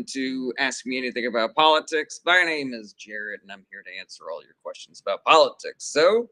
to ask me anything about politics, my name is Jared, and I'm here to answer all your questions about politics. So,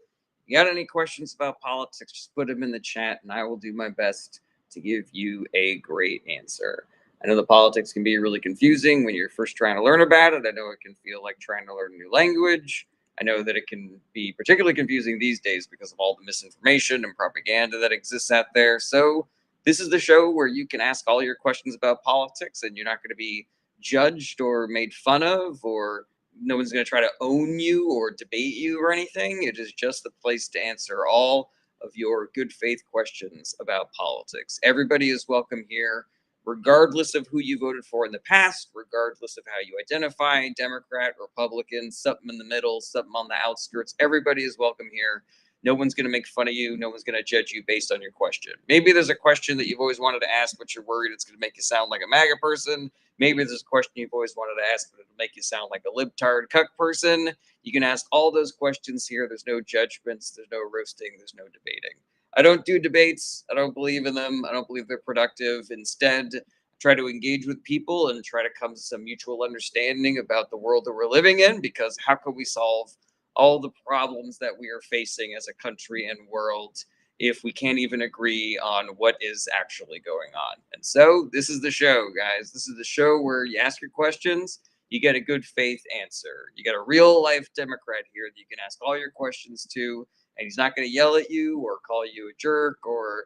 you got any questions about politics, just put them in the chat, and I will do my best to give you a great answer. I know the politics can be really confusing when you're first trying to learn about it. I know it can feel like trying to learn a new language. I know that it can be particularly confusing these days because of all the misinformation and propaganda that exists out there. So, this is the show where you can ask all your questions about politics and you're not going to be judged or made fun of, or no one's going to try to own you or debate you or anything. It is just the place to answer all of your good faith questions about politics. Everybody is welcome here, regardless of who you voted for in the past, regardless of how you identify, Democrat, Republican, something in the middle, something on the outskirts. Everybody is welcome here. No one's going to make fun of you. No one's going to judge you based on your question. Maybe there's a question that you've always wanted to ask, but you're worried it's going to make you sound like a MAGA person. Maybe there's a question you've always wanted to ask, but it'll make you sound like a libtard cuck person. You can ask all those questions here. There's no judgments. There's no roasting. There's no debating. I don't do debates. I don't believe in them. I don't believe they're productive. Instead, I try to engage with people and try to come to some mutual understanding about the world that we're living in, because how can we solve all the problems that we are facing as a country and world if we can't even agree on what is actually going on? And so this is the show, guys. This is the show where you ask your questions, you get a good faith answer. You got a real life Democrat here that you can ask all your questions to, and he's not going to yell at you or call you a jerk or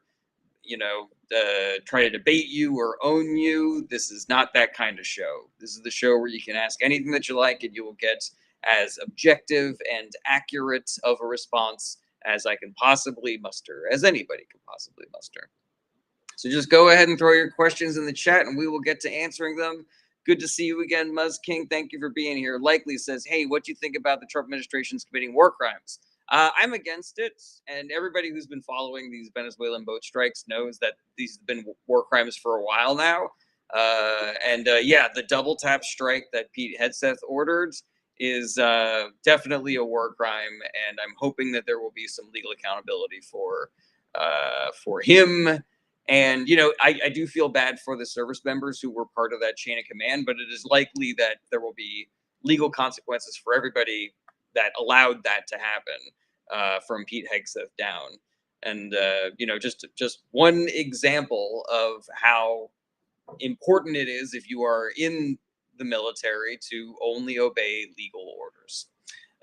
try to debate you or own you. This is not that kind of show. This is the show where you can ask anything that you like and you will get as objective and accurate of a response as I can possibly muster, as anybody can possibly muster. So just go ahead and throw your questions in the chat and we will get to answering them. Good to see you again, Muzz King. Thank you for being here. Likely says, hey, what do you think about the Trump administration's committing war crimes? I'm against it, and everybody who's been following these Venezuelan boat strikes knows that these have been war crimes for a while now. The double tap strike that Pete Hegseth ordered is definitely a war crime, and I'm hoping that there will be some legal accountability for him. And, I do feel bad for the service members who were part of that chain of command, but it is likely that there will be legal consequences for everybody that allowed that to happen, from Pete Hegseth down. And, just one example of how important it is, if you are in the military, to only obey legal orders.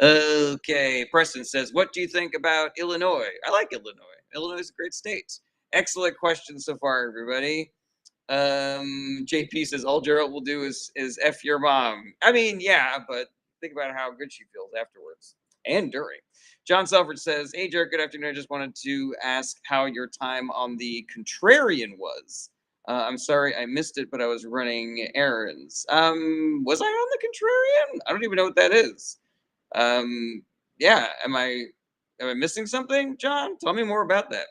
Okay, Preston says, what do you think about Illinois? I like Illinois. Illinois is a great state. Excellent question so far, everybody. JP says, all Gerald will do is F your mom. I mean, yeah, but think about how good she feels afterwards and during. John Selford says, hey, Jared, good afternoon. I just wanted to ask how your time on the Contrarian was. I'm sorry I missed it, but I was running errands. Was I on the Contrarian? I don't even know what that is. Am I missing something, John? Tell me more about that.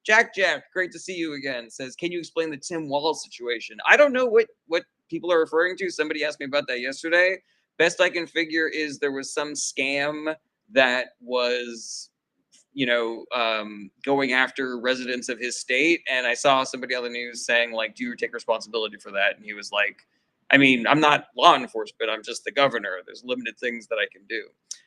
Jack, great to see you again. Says, can you explain the Tim Walz situation? I don't know what people are referring to. Somebody asked me about that yesterday. Best I can figure is there was some scam that was, going after residents of his state. And I saw somebody on the news saying, like, do you take responsibility for that? And he was like, I mean, I'm not law enforcement. I'm just the governor. There's limited things that I can do.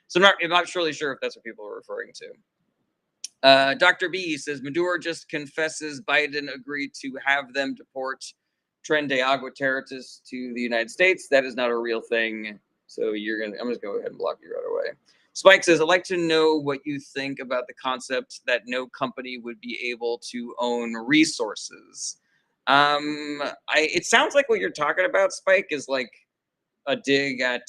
So I'm not really sure if that's what people are referring to. Dr. B says, Maduro just confesses Biden agreed to have them deport Tren de Agua Terratis to the United States. That is not a real thing. So I'm just going to go ahead and block you right away. Spike says, I'd like to know what you think about the concept that no company would be able to own resources. It sounds like what you're talking about, Spike, is like a dig at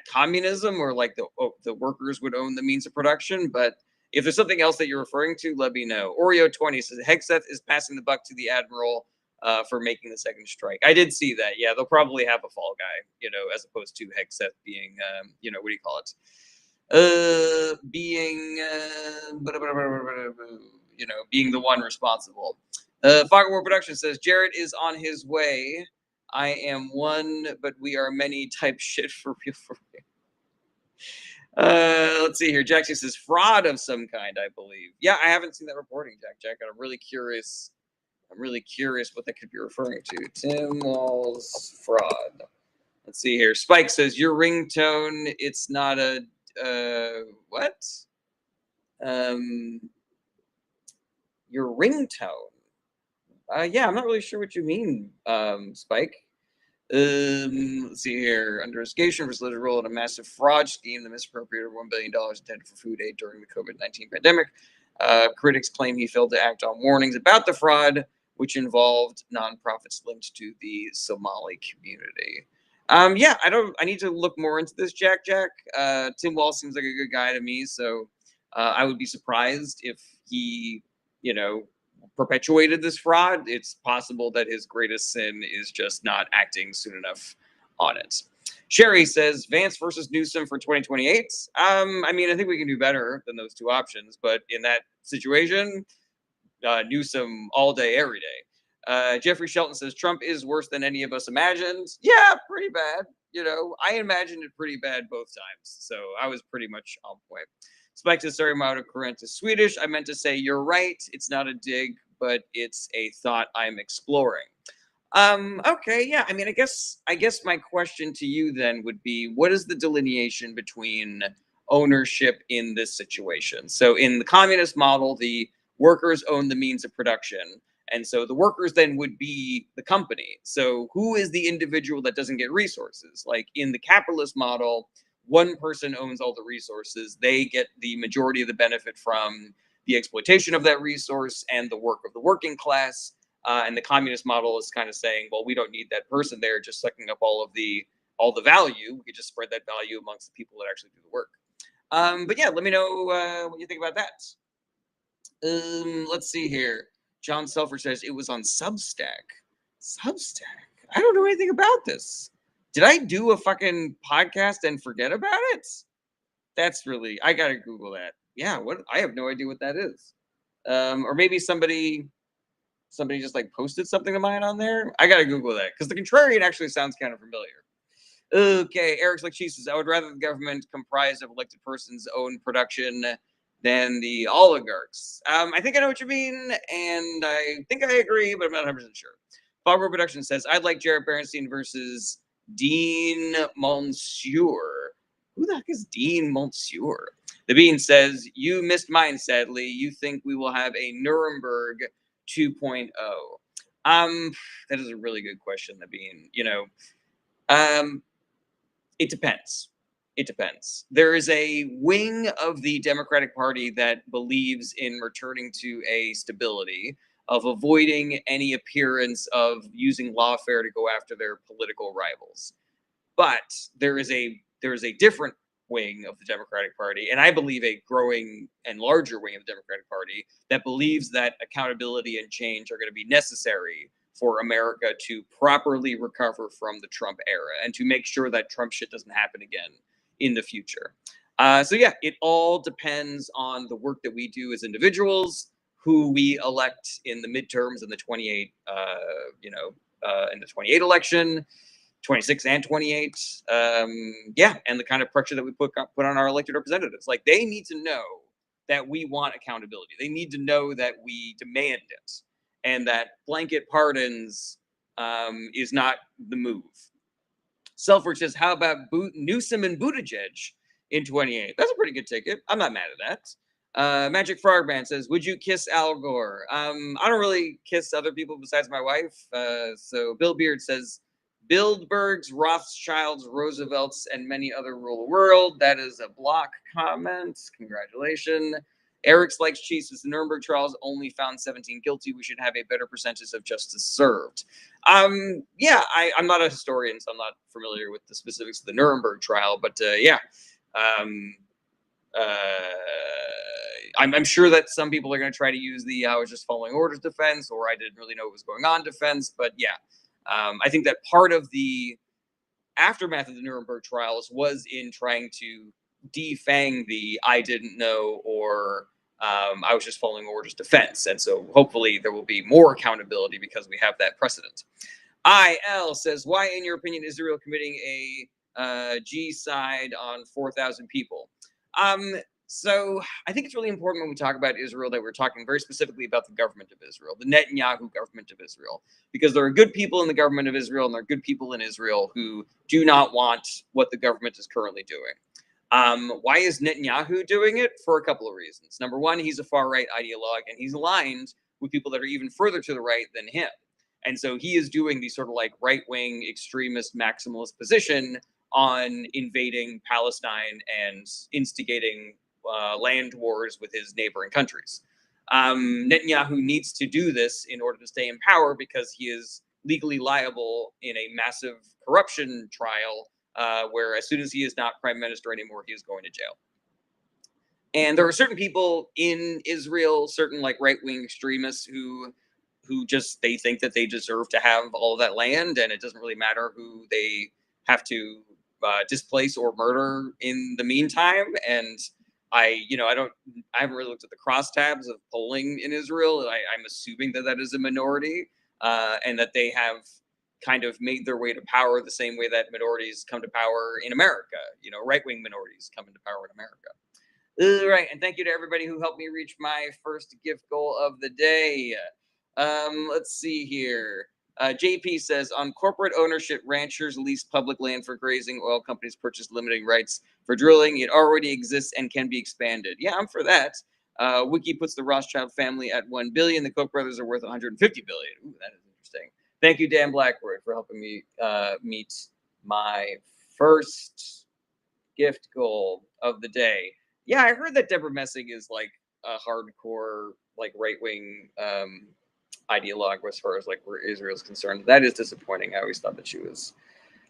communism, or like the workers would own the means of production. But if there's something else that you're referring to, let me know. Oreo20 says, Hegseth is passing the buck to the admiral for making the second strike. I did see that. Yeah, they'll probably have a fall guy, as opposed to Hegseth being, what do you call it? Being the one responsible. Fog War Production says, Jared is on his way. I am one, but we are many type shit for real. Let's see here. Jackson says, fraud of some kind, I believe. Yeah, I haven't seen that reporting, Jack. I'm really curious what that could be referring to. Tim Walz fraud. Let's see here. Spike says your ringtone. It's not a what? Um, your ringtone. Yeah, I'm not really sure what you mean, Spike. Let's see here. Under investigation for alleged role in a massive fraud scheme that misappropriated $1 billion intended for food aid during the COVID-19 pandemic. Critics claim he failed to act on warnings about the fraud, which involved nonprofits linked to the Somali community. Yeah, I need to look more into this, Jack. Tim Wall seems like a good guy to me, so I would be surprised if he, you know, perpetuated this fraud. It's possible that his greatest sin is just not acting soon enough on it. Sherry says Vance versus Newsom for 2028. I mean, I think we can do better than those two options, but in that situation, Newsom all day, every day. Jeffrey Shelton says Trump is worse than any of us imagined. Yeah, pretty bad. You know, I imagined it pretty bad both times, so I was pretty much on point. Spike says, sorry, I'm out of current to Swedish. I meant to say you're right. It's not a dig, but it's a thought I'm exploring. Okay, yeah. I mean, I guess my question to you then would be, what is the delineation between ownership in this situation? So in the communist model, the workers own the means of production. And so the workers then would be the company. So who is the individual that doesn't get resources? Like in the capitalist model, one person owns all the resources. They get the majority of the benefit from the exploitation of that resource and the work of the working class. And the communist model is kind of saying, well, we don't need that person there just sucking up all the value. We could just spread that value amongst the people that actually do the work. But yeah, let me know what you think about that. Let's see here. John Selfridge says it was on Substack. Substack. I don't know anything about this. Did I do a fucking podcast and forget about it? That's really, I gotta Google that. Yeah, what? I have no idea what that is. Or maybe somebody just like posted something of mine on there. I gotta Google that because the contrarian actually sounds kind of familiar. Okay, Eric's like she says, I would rather the government comprised of elected persons own production than the oligarchs. I think I know what you mean, and I think I agree, but I'm not 100% sure. Fogro Production says, I'd like Jared Bernstein versus Dean Monsieur. Who the heck is Dean Monsieur? The Bean says, you missed mine, sadly. You think we will have a Nuremberg 2.0? That is a really good question, The Bean. You know, it depends. It depends. There is a wing of the Democratic Party that believes in returning to a stability, of avoiding any appearance of using lawfare to go after their political rivals. But there is a different wing of the Democratic Party, and I believe a growing and larger wing of the Democratic Party that believes that accountability and change are going to be necessary for America to properly recover from the Trump era and to make sure that Trump shit doesn't happen again in the future. So yeah, it all depends on the work that we do as individuals, who we elect in the midterms in the 28, in the 28 election, 26 and 28. Yeah, and the kind of pressure that we put on our elected representatives. Like, they need to know that we want accountability. They need to know that we demand it, and that blanket pardons is not the move. Selfridge says, how about Newsom and Buttigieg in 28? That's a pretty good ticket. I'm not mad at that. Magic Frogman says, would you kiss Al Gore? I don't really kiss other people besides my wife. So Bill Beard says, Bilderbergs, Rothschilds, Roosevelts, and many other rule the world. That is a block comment. Congratulations. Eric's likes cheese. The Nuremberg trials only found 17 guilty. We should have a better percentage of justice served. Yeah, I'm not a historian, so I'm not familiar with the specifics of the Nuremberg trial, but yeah. I'm sure that some people are going to try to use the I was just following orders defense, or I didn't really know what was going on defense, but yeah. I think that part of the aftermath of the Nuremberg trials was in trying to defang the I didn't know or I was just following orders defense. And so hopefully there will be more accountability because we have that precedent. IL says, why, in your opinion, is Israel committing a genocide on 4,000 people? So I think it's really important when we talk about Israel that we're talking very specifically about the government of Israel, the Netanyahu government of Israel, because there are good people in the government of Israel and there are good people in Israel who do not want what the government is currently doing. Why is Netanyahu doing it? For a couple of reasons. Number one, he's a far right ideologue and he's aligned with people that are even further to the right than him. And so he is doing the sort of like right wing extremist maximalist position on invading Palestine and instigating land wars with his neighboring countries. Netanyahu needs to do this in order to stay in power because he is legally liable in a massive corruption trial where as soon as he is not prime minister anymore, he is going to jail. And there are certain people in Israel, certain like right-wing extremists who just they think that they deserve to have all of that land, and it doesn't really matter who they have to displace or murder in the meantime. And I haven't really looked at the crosstabs of polling in Israel. I'm assuming that that is a minority, and that they have kind of made their way to power the same way that minorities come to power in America. Right-wing minorities come into power in America. All right, and thank you to everybody who helped me reach my first gift goal of the day. Let's see here. JP says on corporate ownership, ranchers lease public land for grazing. Oil companies purchase limiting rights for drilling. It already exists and can be expanded. Yeah, I'm for that. Wiki puts the Rothschild family at 1 billion. The Koch brothers are worth 150 billion. Ooh, that is interesting. Thank you, Dan Blackwood, for helping me meet my first gift goal of the day. Yeah, I heard that Deborah Messing is like a hardcore, like right wing ideologue as far as like where Israel's concerned. That is disappointing. I always thought that she was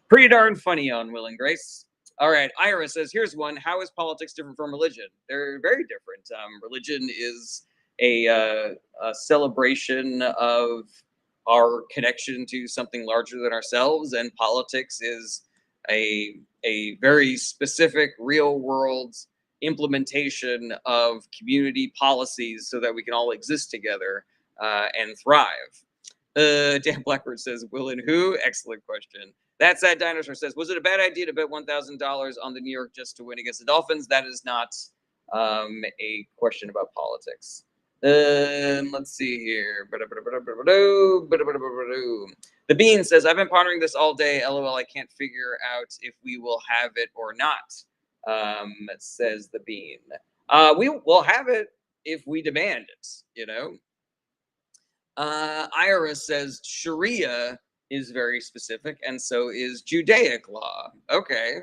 pretty darn funny on Will and Grace. All right, Ira says, here's one. How is politics different from religion? They're very different. Religion is a celebration of our connection to something larger than ourselves, and politics is a very specific real world implementation of community policies so that we can all exist together and thrive. Dan Blackbird says, will and who? Excellent question. That Sad Dinosaur says, was it a bad idea to bet $1,000 on the New York Jets to win against the Dolphins? That is not a question about politics. Let's see here. The Bean says, I've been pondering this all day. LOL, I can't figure out if we will have it or not, says the Bean. We will have it if we demand it, Ira says Sharia is very specific, and so is Judaic law. Okay.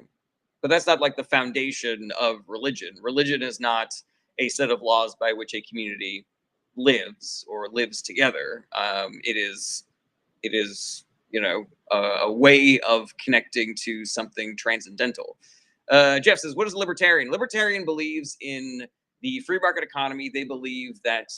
But that's not like the foundation of religion. Religion is not a set of laws by which a community lives or lives together. It is, a way of connecting to something transcendental. Jeff says, what is a libertarian? Libertarian believes in the free market economy. They believe that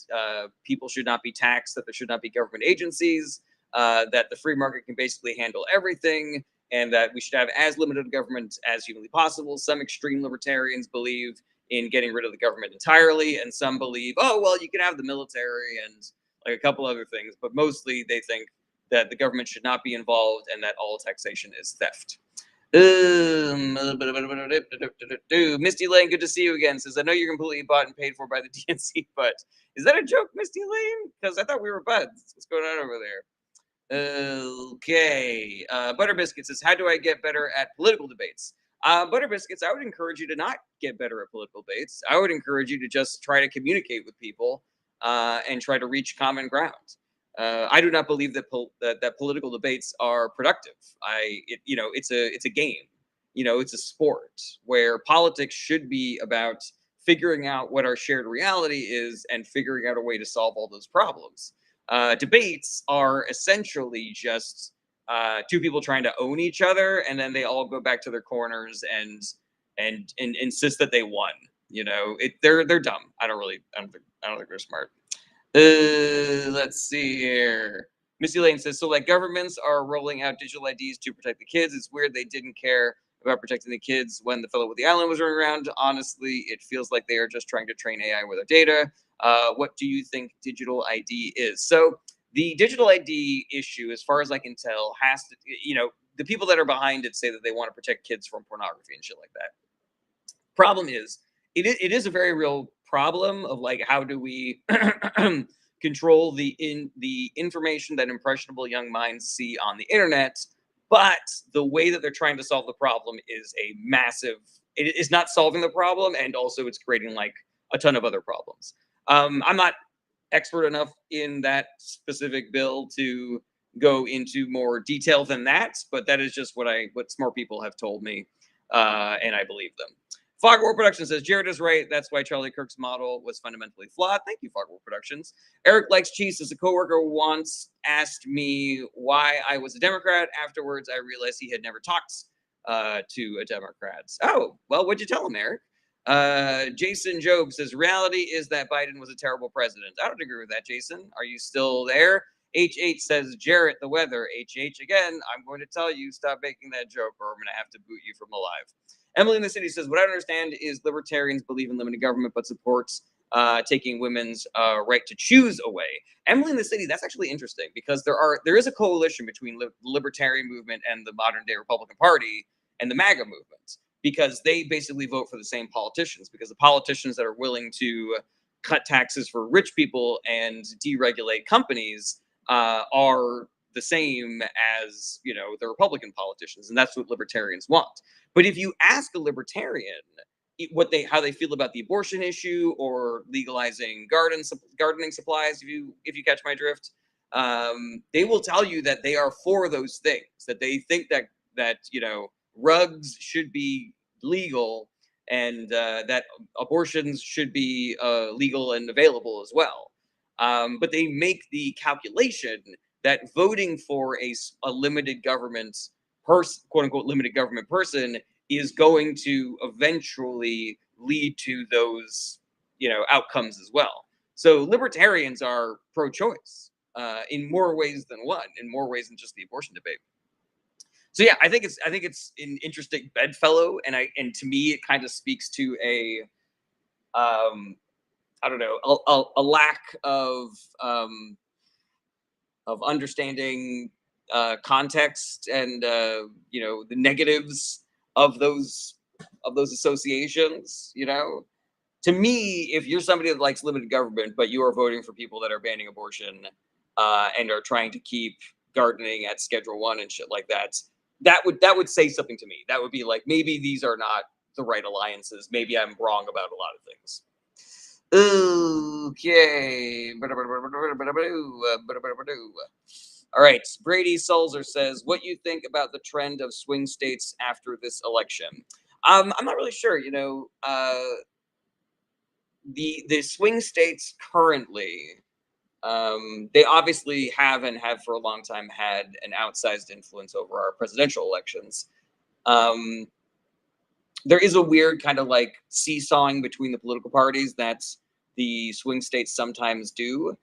people should not be taxed, that there should not be government agencies, that the free market can basically handle everything, and that we should have as limited government as humanly possible. Some extreme libertarians believe in getting rid of the government entirely, and some believe, oh, well, you can have the military and like a couple other things, but mostly they think that the government should not be involved and that all taxation is theft. Misty Lane, good to see you again. Says, I know you're completely bought and paid for by the DNC, but is that a joke, Misty Lane? Because I thought we were buds. What's going on over there? Okay. Butter Biscuit says, how do I get better at political debates? Butter Biscuits, I would encourage you to not get better at political debates. I would encourage you to just try to communicate with people and try to reach common ground. I do not believe that that political debates are productive. It's a game. It's a sport where politics should be about figuring out what our shared reality is and figuring out a way to solve all those problems. Debates are essentially just two people trying to own each other, and then they all go back to their corners and insist that they won. They're dumb. I don't think they're smart. Let's see here. Missy Lane says, so like governments are rolling out digital IDs to protect the kids. It's weird they didn't care about protecting the kids when the fellow with the island was running around. Honestly, it feels like they are just trying to train AI with our data. What do you think digital ID is? So the digital ID issue, as far as I can tell, has to, the people that are behind it say that they want to protect kids from pornography and shit like that. Problem is, it is a very real problem of like how do we control the information that impressionable young minds see on the internet, but the way that they're trying to solve the problem is a massive, it is not solving the problem, and also it's creating like a ton of other problems. I'm not expert enough in that specific bill to go into more detail than that, but that is just what smart people have told me, and I believe them. Fogwar Productions says Jared is right. That's why Charlie Kirk's model was fundamentally flawed. Thank you, Fogwar Productions. Eric Likes Cheese as a coworker once asked me why I was a Democrat. Afterwards, I realized he had never talked to a Democrat. Oh, well, what'd you tell him, Eric? Jason Job says reality is that Biden was a terrible president. I don't agree with that, Jason. Are you still there? HH says Jarrett the weather. HH again. I'm going to tell you stop making that joke, or I'm going to have to boot you from alive. Emily in the City says what I don't understand is libertarians believe in limited government but supports taking women's right to choose away. Emily in the City, that's actually interesting because there is a coalition between the libertarian movement and the modern day Republican Party and the MAGA movement, because they basically vote for the same politicians, because the politicians that are willing to cut taxes for rich people and deregulate companies are the same as, you know, the Republican politicians, and that's what libertarians want. But if you ask a libertarian how they feel about the abortion issue or legalizing gardening supplies, if you catch my drift, they will tell you that they are for those things, that they think that you know, rugs should be legal, and that abortions should be legal and available as well. But they make the calculation that voting for a limited government person, quote unquote, limited government person, is going to eventually lead to those, you know, outcomes as well. So libertarians are pro-choice in more ways than one, in more ways than just the abortion debate. So yeah, I think it's an interesting bedfellow, and to me it kind of speaks to a I don't know, a lack of understanding context and you know, the negatives of those associations. You know, to me, if you're somebody that likes limited government but you are voting for people that are banning abortion and are trying to keep gardening at Schedule 1 and shit like that, that would say something to me. That would be like, maybe these are not the right alliances. Maybe I'm wrong about a lot of things. Okay. All right. Brady Sulzer says, what you think about the trend of swing states after this election? I'm not really sure. You know, the swing states currently, they obviously have and have for a long time had an outsized influence over our presidential elections. Um, there is a weird kind of like seesawing between the political parties that the swing states sometimes do,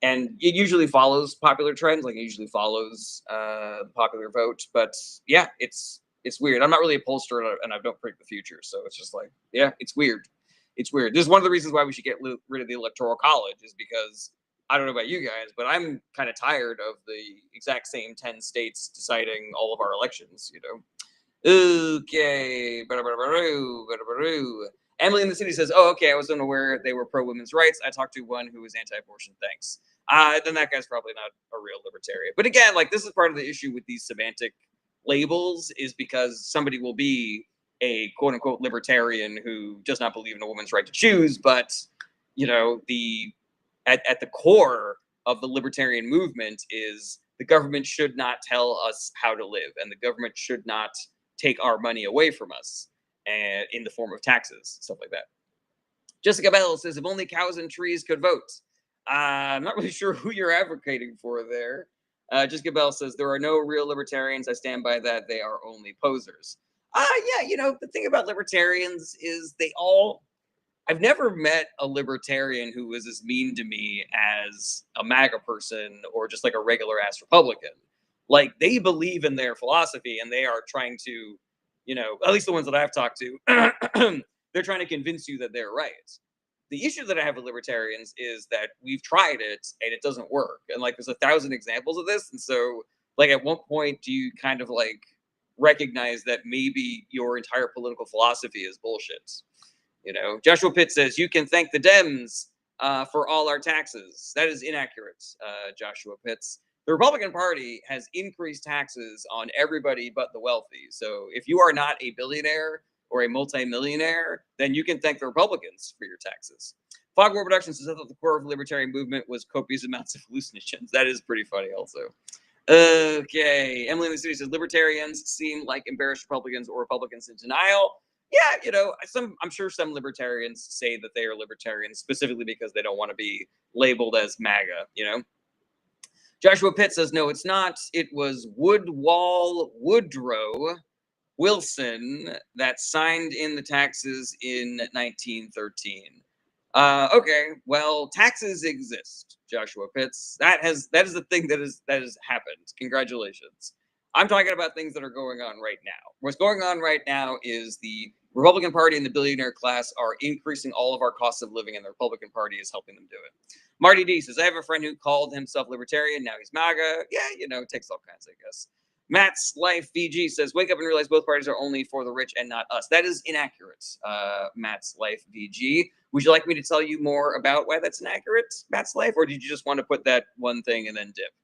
and it usually follows popular trends, like it usually follows the popular vote. But yeah, it's weird. I'm not really a pollster, and I don't predict the future, so it's just like, yeah, it's weird. It's weird. This is one of the reasons why we should get rid of the electoral college, is because I don't know about you guys, but I'm kind of tired of the exact same 10 states deciding all of our elections, you know. Okay. Emily in the City says, oh, okay, I was unaware they were pro-women's rights. I talked to one who was anti-abortion. Thanks. Then that guy's probably not a real libertarian. But again, like, this is part of the issue with these semantic labels, is because somebody will be a quote-unquote libertarian who does not believe in a woman's right to choose, but, you know, at the core of the libertarian movement is the government should not tell us how to live, and the government should not take our money away from us, and in the form of taxes, stuff like that. Jessica Bell says, if only cows and trees could vote. I'm not really sure who you're advocating for there. Jessica Bell says, there are no real libertarians. I stand by that. They are only posers. Yeah, you know, the thing about libertarians is I've never met a libertarian who was as mean to me as a MAGA person or just like a regular ass Republican. Like, they believe in their philosophy and they are trying to, you know, at least the ones that I've talked to, they're trying to convince you that they're right. The issue that I have with libertarians is that we've tried it and it doesn't work. And like, there's 1,000 examples of this. And so, like, at what point do you kind of like recognize that maybe your entire political philosophy is bullshit. Joshua Pitt says, you can thank the Dems for all our taxes. That is inaccurate, Joshua Pitts. The Republican Party has increased taxes on everybody but the wealthy. So if you are not a billionaire or a multimillionaire, then you can thank the Republicans for your taxes. Fogwar Productions says that the core of the libertarian movement was copious amounts of hallucinogens. That is pretty funny also. Okay. Emily in the City says, libertarians seem like embarrassed Republicans or Republicans in denial. Yeah, I'm sure some libertarians say that they are libertarians specifically because they don't want to be labeled as MAGA, Joshua Pitt says, no, it's not. It was Woodrow Wilson that signed in the taxes in 1913. Okay, well, taxes exist, Joshua Pitts. That is the thing that has happened. Congratulations. I'm talking about things that are going on right now. What's going on right now is the Republican Party and the billionaire class are increasing all of our costs of living, and the Republican Party is helping them do it. Marty D says, I have a friend who called himself libertarian. Now he's MAGA. Yeah, it takes all kinds, I guess. Matt's Life VG says, wake up and realize both parties are only for the rich and not us. That is inaccurate, Matt's Life VG. Would you like me to tell you more about why that's inaccurate, Matt's Life, or did you just want to put that one thing and then dip?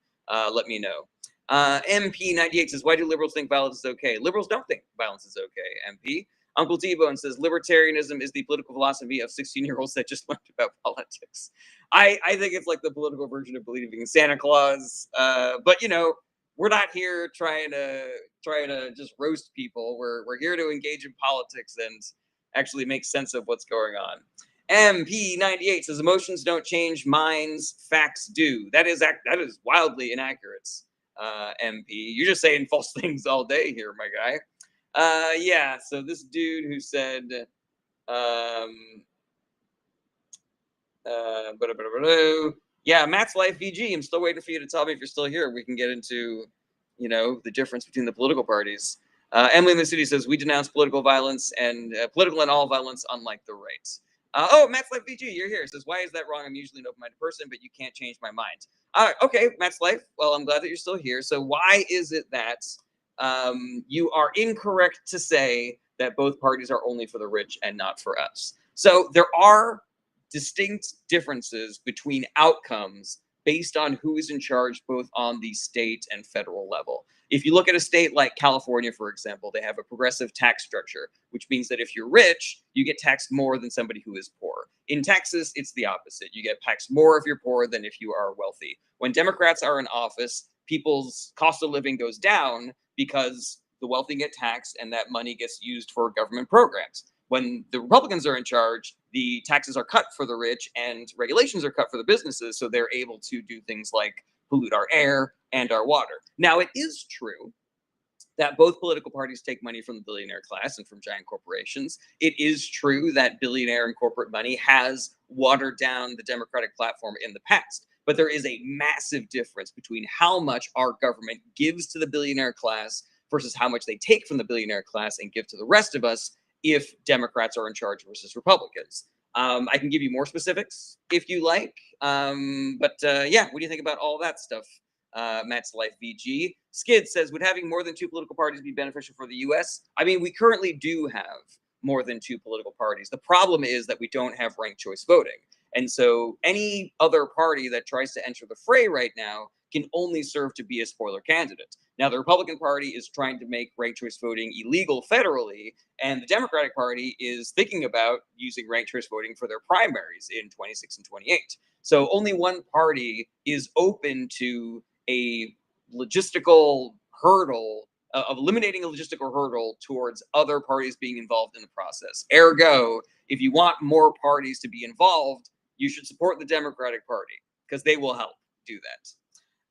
Let me know. MP98 says, why do liberals think violence is okay? Liberals don't think violence is okay, MP. Uncle T-Bone says, libertarianism is the political philosophy of 16-year-olds that just learned about politics. I think it's like the political version of believing in Santa Claus. But, we're not here trying to just roast people. We're here to engage in politics and actually make sense of what's going on. MP98 says, emotions don't change minds, facts do. That is wildly inaccurate, MP. You're just saying false things all day here, my guy. Yeah, so this dude who said, yeah, Matt's Life VG, I'm still waiting for you to tell me if you're still here. We can get into, the difference between the political parties. Emily in the City says, we denounce political violence and political and all violence, unlike the right. Matt's Life VG, you're here. Says, why is that wrong? I'm usually an open-minded person, but you can't change my mind. Okay, Matt's Life. Well, I'm glad that you're still here. So why is it that you are incorrect to say that both parties are only for the rich and not for us? So there are distinct differences between outcomes based on who is in charge, both on the state and federal level. If you look at a state like California, for example, they have a progressive tax structure, which means that if you're rich, you get taxed more than somebody who is poor. In Texas, it's the opposite. You get taxed more if you're poor than if you are wealthy. When Democrats are in office, people's cost of living goes down because the wealthy get taxed and that money gets used for government programs. When the Republicans are in charge, the taxes are cut for the rich and regulations are cut for the businesses, so they're able to do things like pollute our air and our water. Now, it is true that both political parties take money from the billionaire class and from giant corporations. It is true that billionaire and corporate money has watered down the Democratic platform in the past. But there is a massive difference between how much our government gives to the billionaire class versus how much they take from the billionaire class and give to the rest of us if Democrats are in charge versus Republicans. I can give you more specifics if you like. But yeah, what do you think about all that stuff? Matt's Life VG. Skid says, would having more than two political parties be beneficial for the US? I mean, we currently do have more than two political parties. The problem is that we don't have ranked choice voting. And so any other party that tries to enter the fray right now can only serve to be a spoiler candidate. Now, the Republican Party is trying to make ranked choice voting illegal federally, and the Democratic Party is thinking about using ranked choice voting for their primaries in 26 and 28. So only one party is open to a logistical hurdle of eliminating a logistical hurdle towards other parties being involved in the process. Ergo, if you want more parties to be involved, you should support the Democratic Party because they will help do that.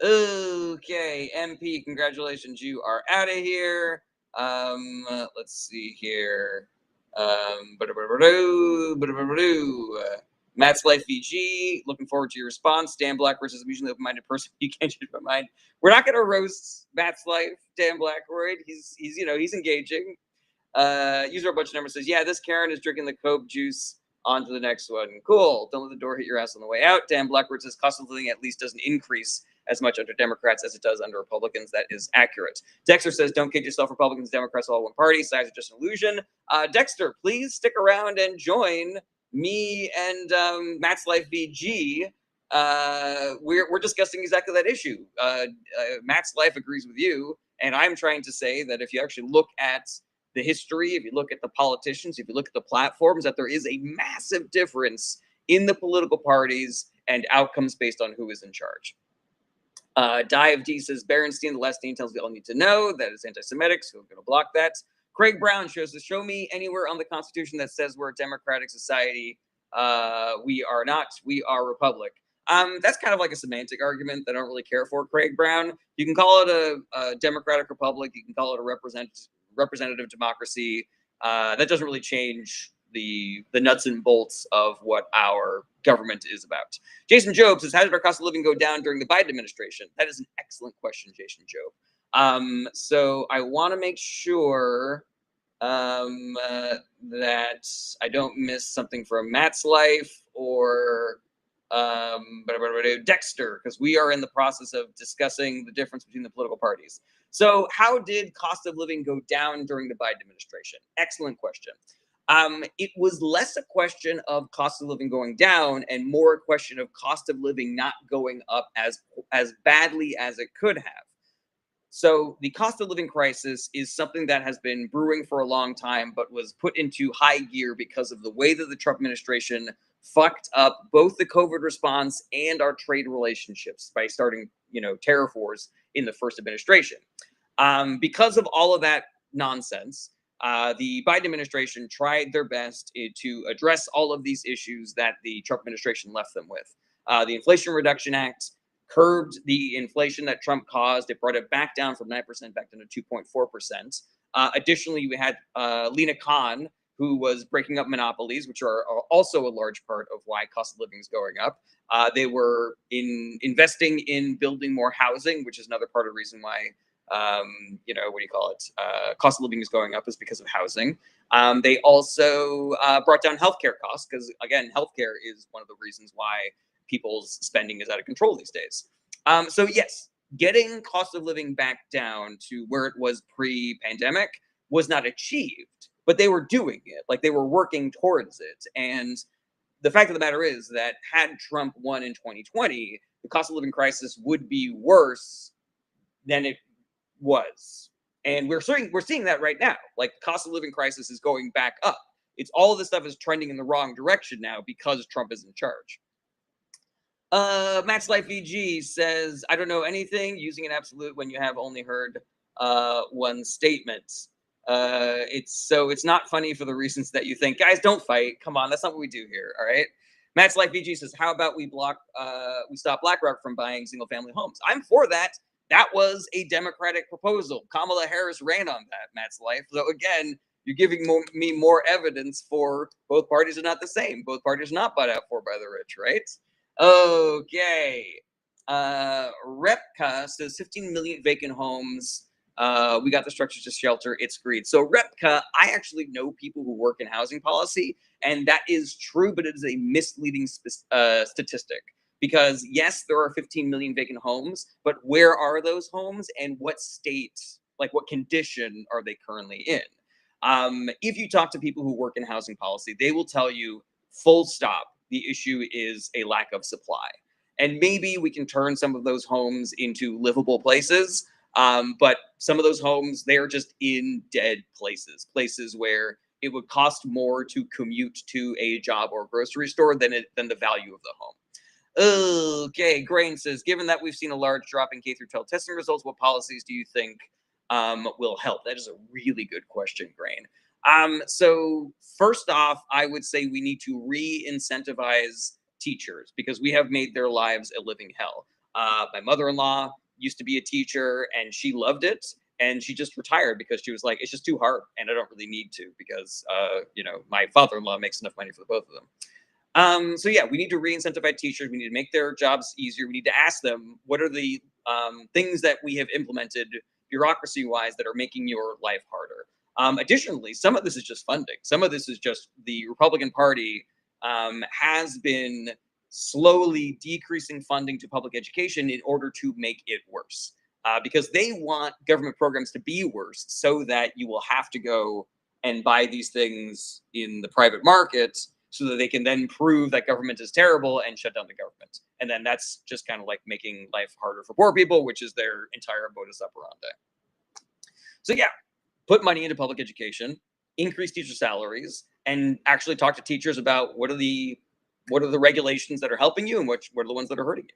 Okay, MP, congratulations, you are out of here. Let's see here. Matt's Life VG, looking forward to your response. Dan Black versus I'm usually open-minded person. You can't change my mind. We're not gonna roast Matt's Life, Dan Blackroyd. He's engaging. User a bunch of numbers says, yeah, this Karen is drinking the Coke juice. On to the next one. Cool. Don't let the door hit your ass on the way out. Dan Blackwood says cost of living at least doesn't increase as much under Democrats as it does under Republicans. That is accurate. Dexter says, don't kid yourself, Republicans and Democrats all one party. Sides are just an illusion. Dexter, please stick around and join me and Matt's Life VG. We're discussing exactly that issue. Matt's Life agrees with you, and I'm trying to say that if you actually look at the history, if you look at the politicians, if you look at the platforms, that there is a massive difference in the political parties and outcomes based on who is in charge. Dive D says, Berenstein, the last name tells you all need to know. That is anti-Semitic, so I'm going to block that. Craig Brown shows us, show me anywhere on the Constitution that says we're a democratic society. We are not. We are republic. That's kind of like a semantic argument that I don't really care for, Craig Brown. You can call it a democratic republic. You can call it a representative democracy. That doesn't really change the nuts and bolts of what our government is about. Jason Job says, how did our cost of living go down during the Biden administration? That is an excellent question, Jason Job. So I want to make sure that I don't miss something from Matt's Life or Dexter, because we are in the process of discussing the difference between the political parties. So how did cost of living go down during the Biden administration? Excellent question. It was less a question of cost of living going down and more a question of cost of living not going up as badly as it could have. So the cost of living crisis is something that has been brewing for a long time, but was put into high gear because of the way that the Trump administration fucked up both the COVID response and our trade relationships by starting, tariff wars in the first administration. Because of all of that nonsense, the Biden administration tried their best to address all of these issues that the Trump administration left them with. The Inflation Reduction Act curbed the inflation that Trump caused. It brought it back down from 9% back down to 2.4%. Additionally, we had Lena Khan, who was breaking up monopolies, which are also a large part of why cost of living is going up. They were investing in building more housing, which is another part of the reason why cost of living is going up is because of housing. They also brought down healthcare costs because, again, healthcare is one of the reasons why people's spending is out of control these days. So yes, getting cost of living back down to where it was pre-pandemic was not achieved, but they were doing it. Like, they were working towards it. And the fact of the matter is that had Trump won in 2020, the cost of living crisis would be worse than it was. And we're seeing that right now. Like, the cost of living crisis is going back up. It's all of this stuff is trending in the wrong direction now because Trump is in charge. Matt's Life VG says, I don't know anything, using an absolute when you have only heard one statement. It's not funny for the reasons that you think. Guys, don't fight. Come on, that's not what we do here, all right? Matt's Life VG says, how about we stop BlackRock from buying single-family homes? I'm for that. That was a Democratic proposal. Kamala Harris ran on that, Matt's Life. So again, you're giving me more evidence for both parties are not the same. Both parties are not bought out for by the rich, right? Okay. Repka says 15 million vacant homes. We got the structures to shelter. It's greed. So Repka, I actually know people who work in housing policy, and that is true, but it is a misleading statistic. Because yes, there are 15 million vacant homes, but where are those homes and what state, like what condition are they currently in? If you talk to people who work in housing policy, they will tell you full stop. The issue is a lack of supply. And maybe we can turn some of those homes into livable places. But some of those homes, they are just in dead places where it would cost more to commute to a job or grocery store than the value of the home. Okay, Grain says, given that we've seen a large drop in K-12 testing results, what policies do you think will help? That is a really good question, Grain. So first off, I would say we need to re-incentivize teachers because we have made their lives a living hell. My mother-in-law used to be a teacher and she loved it. And she just retired because she was like, it's just too hard. And I don't really need to because, my father-in-law makes enough money for the both of them. So yeah, we need to re-incentivize teachers. We need to make their jobs easier. We need to ask them, what are the things that we have implemented bureaucracy-wise that are making your life harder? Additionally, some of this is just funding. Some of this is just the Republican Party has been slowly decreasing funding to public education in order to make it worse. Because they want government programs to be worse so that you will have to go and buy these things in the private market so that they can then prove that government is terrible and shut down the government. And then that's just kind of like making life harder for poor people, which is their entire modus operandi. So yeah, put money into public education, increase teacher salaries, and actually talk to teachers about what are the regulations that are helping you and what are the ones that are hurting you.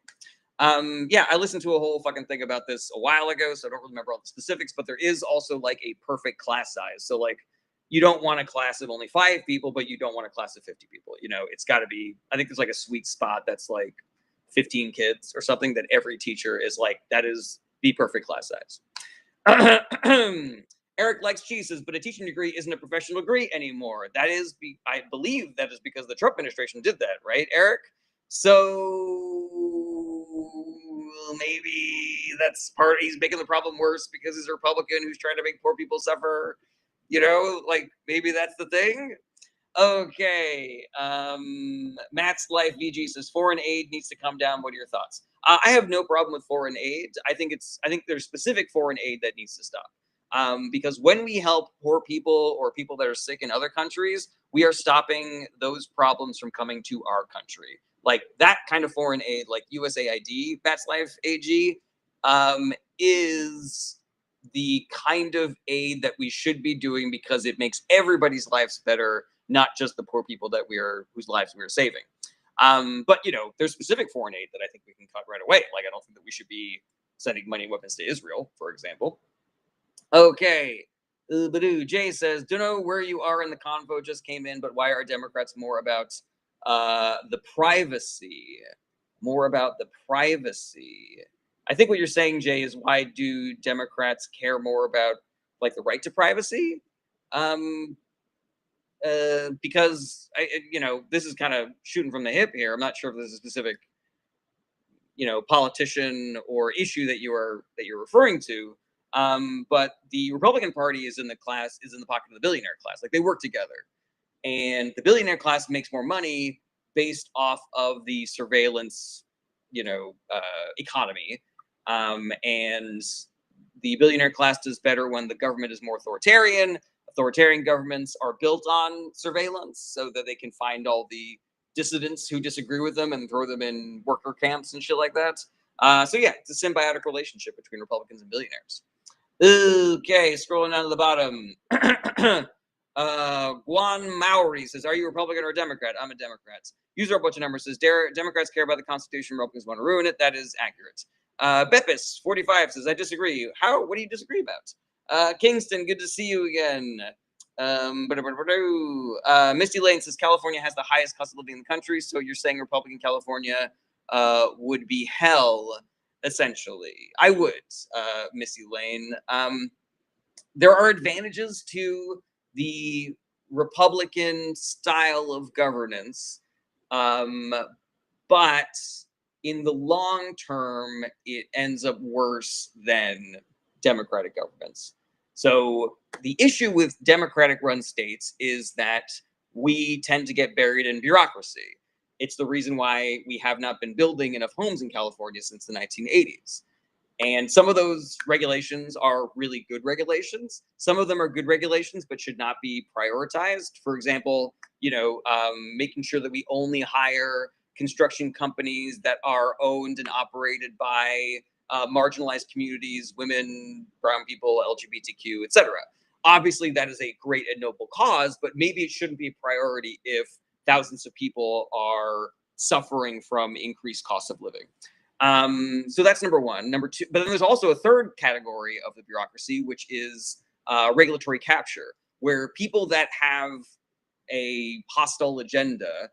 Yeah, I listened to a whole fucking thing about this a while ago, so I don't remember all the specifics, but there is also like a perfect class size. So like you don't want a class of only 5 people, but you don't want a class of 50 people. You know, it's got to be, I think there's like a sweet spot that's like 15 kids or something that every teacher is like, that is the perfect class size. Eric likes cheeses, but a teaching degree isn't a professional degree anymore. That is, I believe that is because the Trump administration did that, right, Eric? So maybe that's part. He's making the problem worse because he's a Republican who's trying to make poor people suffer. You know, like maybe that's the thing. Okay. Matt's Life VG says foreign aid needs to come down. What are your thoughts? I have no problem with foreign aid. I think there's specific foreign aid that needs to stop. Because when we help poor people or people that are sick in other countries, we are stopping those problems from coming to our country. Like that kind of foreign aid, like USAID, Matt's Life AG, is the kind of aid that we should be doing because it makes everybody's lives better, not just the poor people that whose lives we are saving. But you know, there's specific foreign aid that I think we can cut right away. Like I don't think that we should be sending money and weapons to Israel, for example. Okay. Jay says, don't know where you are in the convo, just came in, but why are Democrats more about the privacy? More about the privacy. I think what you're saying, Jay, is why do Democrats care more about like the right to privacy? Because this is kind of shooting from the hip here. I'm not sure if there's a specific, politician or issue that you're referring to. But the Republican Party is in the pocket of the billionaire class. Like they work together, and the billionaire class makes more money based off of the surveillance, economy. And the billionaire class does better when the government is more authoritarian. Authoritarian governments are built on surveillance so that they can find all the dissidents who disagree with them and throw them in worker camps and shit like that. So yeah, it's a symbiotic relationship between Republicans and billionaires. Okay, scrolling down to the bottom. Guan Maori says, are you Republican or a Democrat? I'm a Democrat. User a bunch of numbers says, Democrats care about the Constitution, Republicans want to ruin it. That is accurate. Beppis 45 says, I disagree. What do you disagree about? Kingston, good to see you again. Misty Lane says, California has the highest cost of living in the country, so you're saying Republican California would be hell, essentially. I would, Misty Lane. There are advantages to the Republican style of governance, but in the long term, it ends up worse than Democratic governments. So the issue with Democratic-run states is that we tend to get buried in bureaucracy. It's the reason why we have not been building enough homes in California since the 1980s. And some of those regulations are really good regulations. Some of them are good regulations, but should not be prioritized. For example, making sure that we only hire construction companies that are owned and operated by marginalized communities, women, brown people, LGBTQ, etc. Obviously, that is a great and noble cause, but maybe it shouldn't be a priority if thousands of people are suffering from increased cost of living. So that's number one. Number two, but then there's also a third category of the bureaucracy, which is regulatory capture, where people that have a hostile agenda,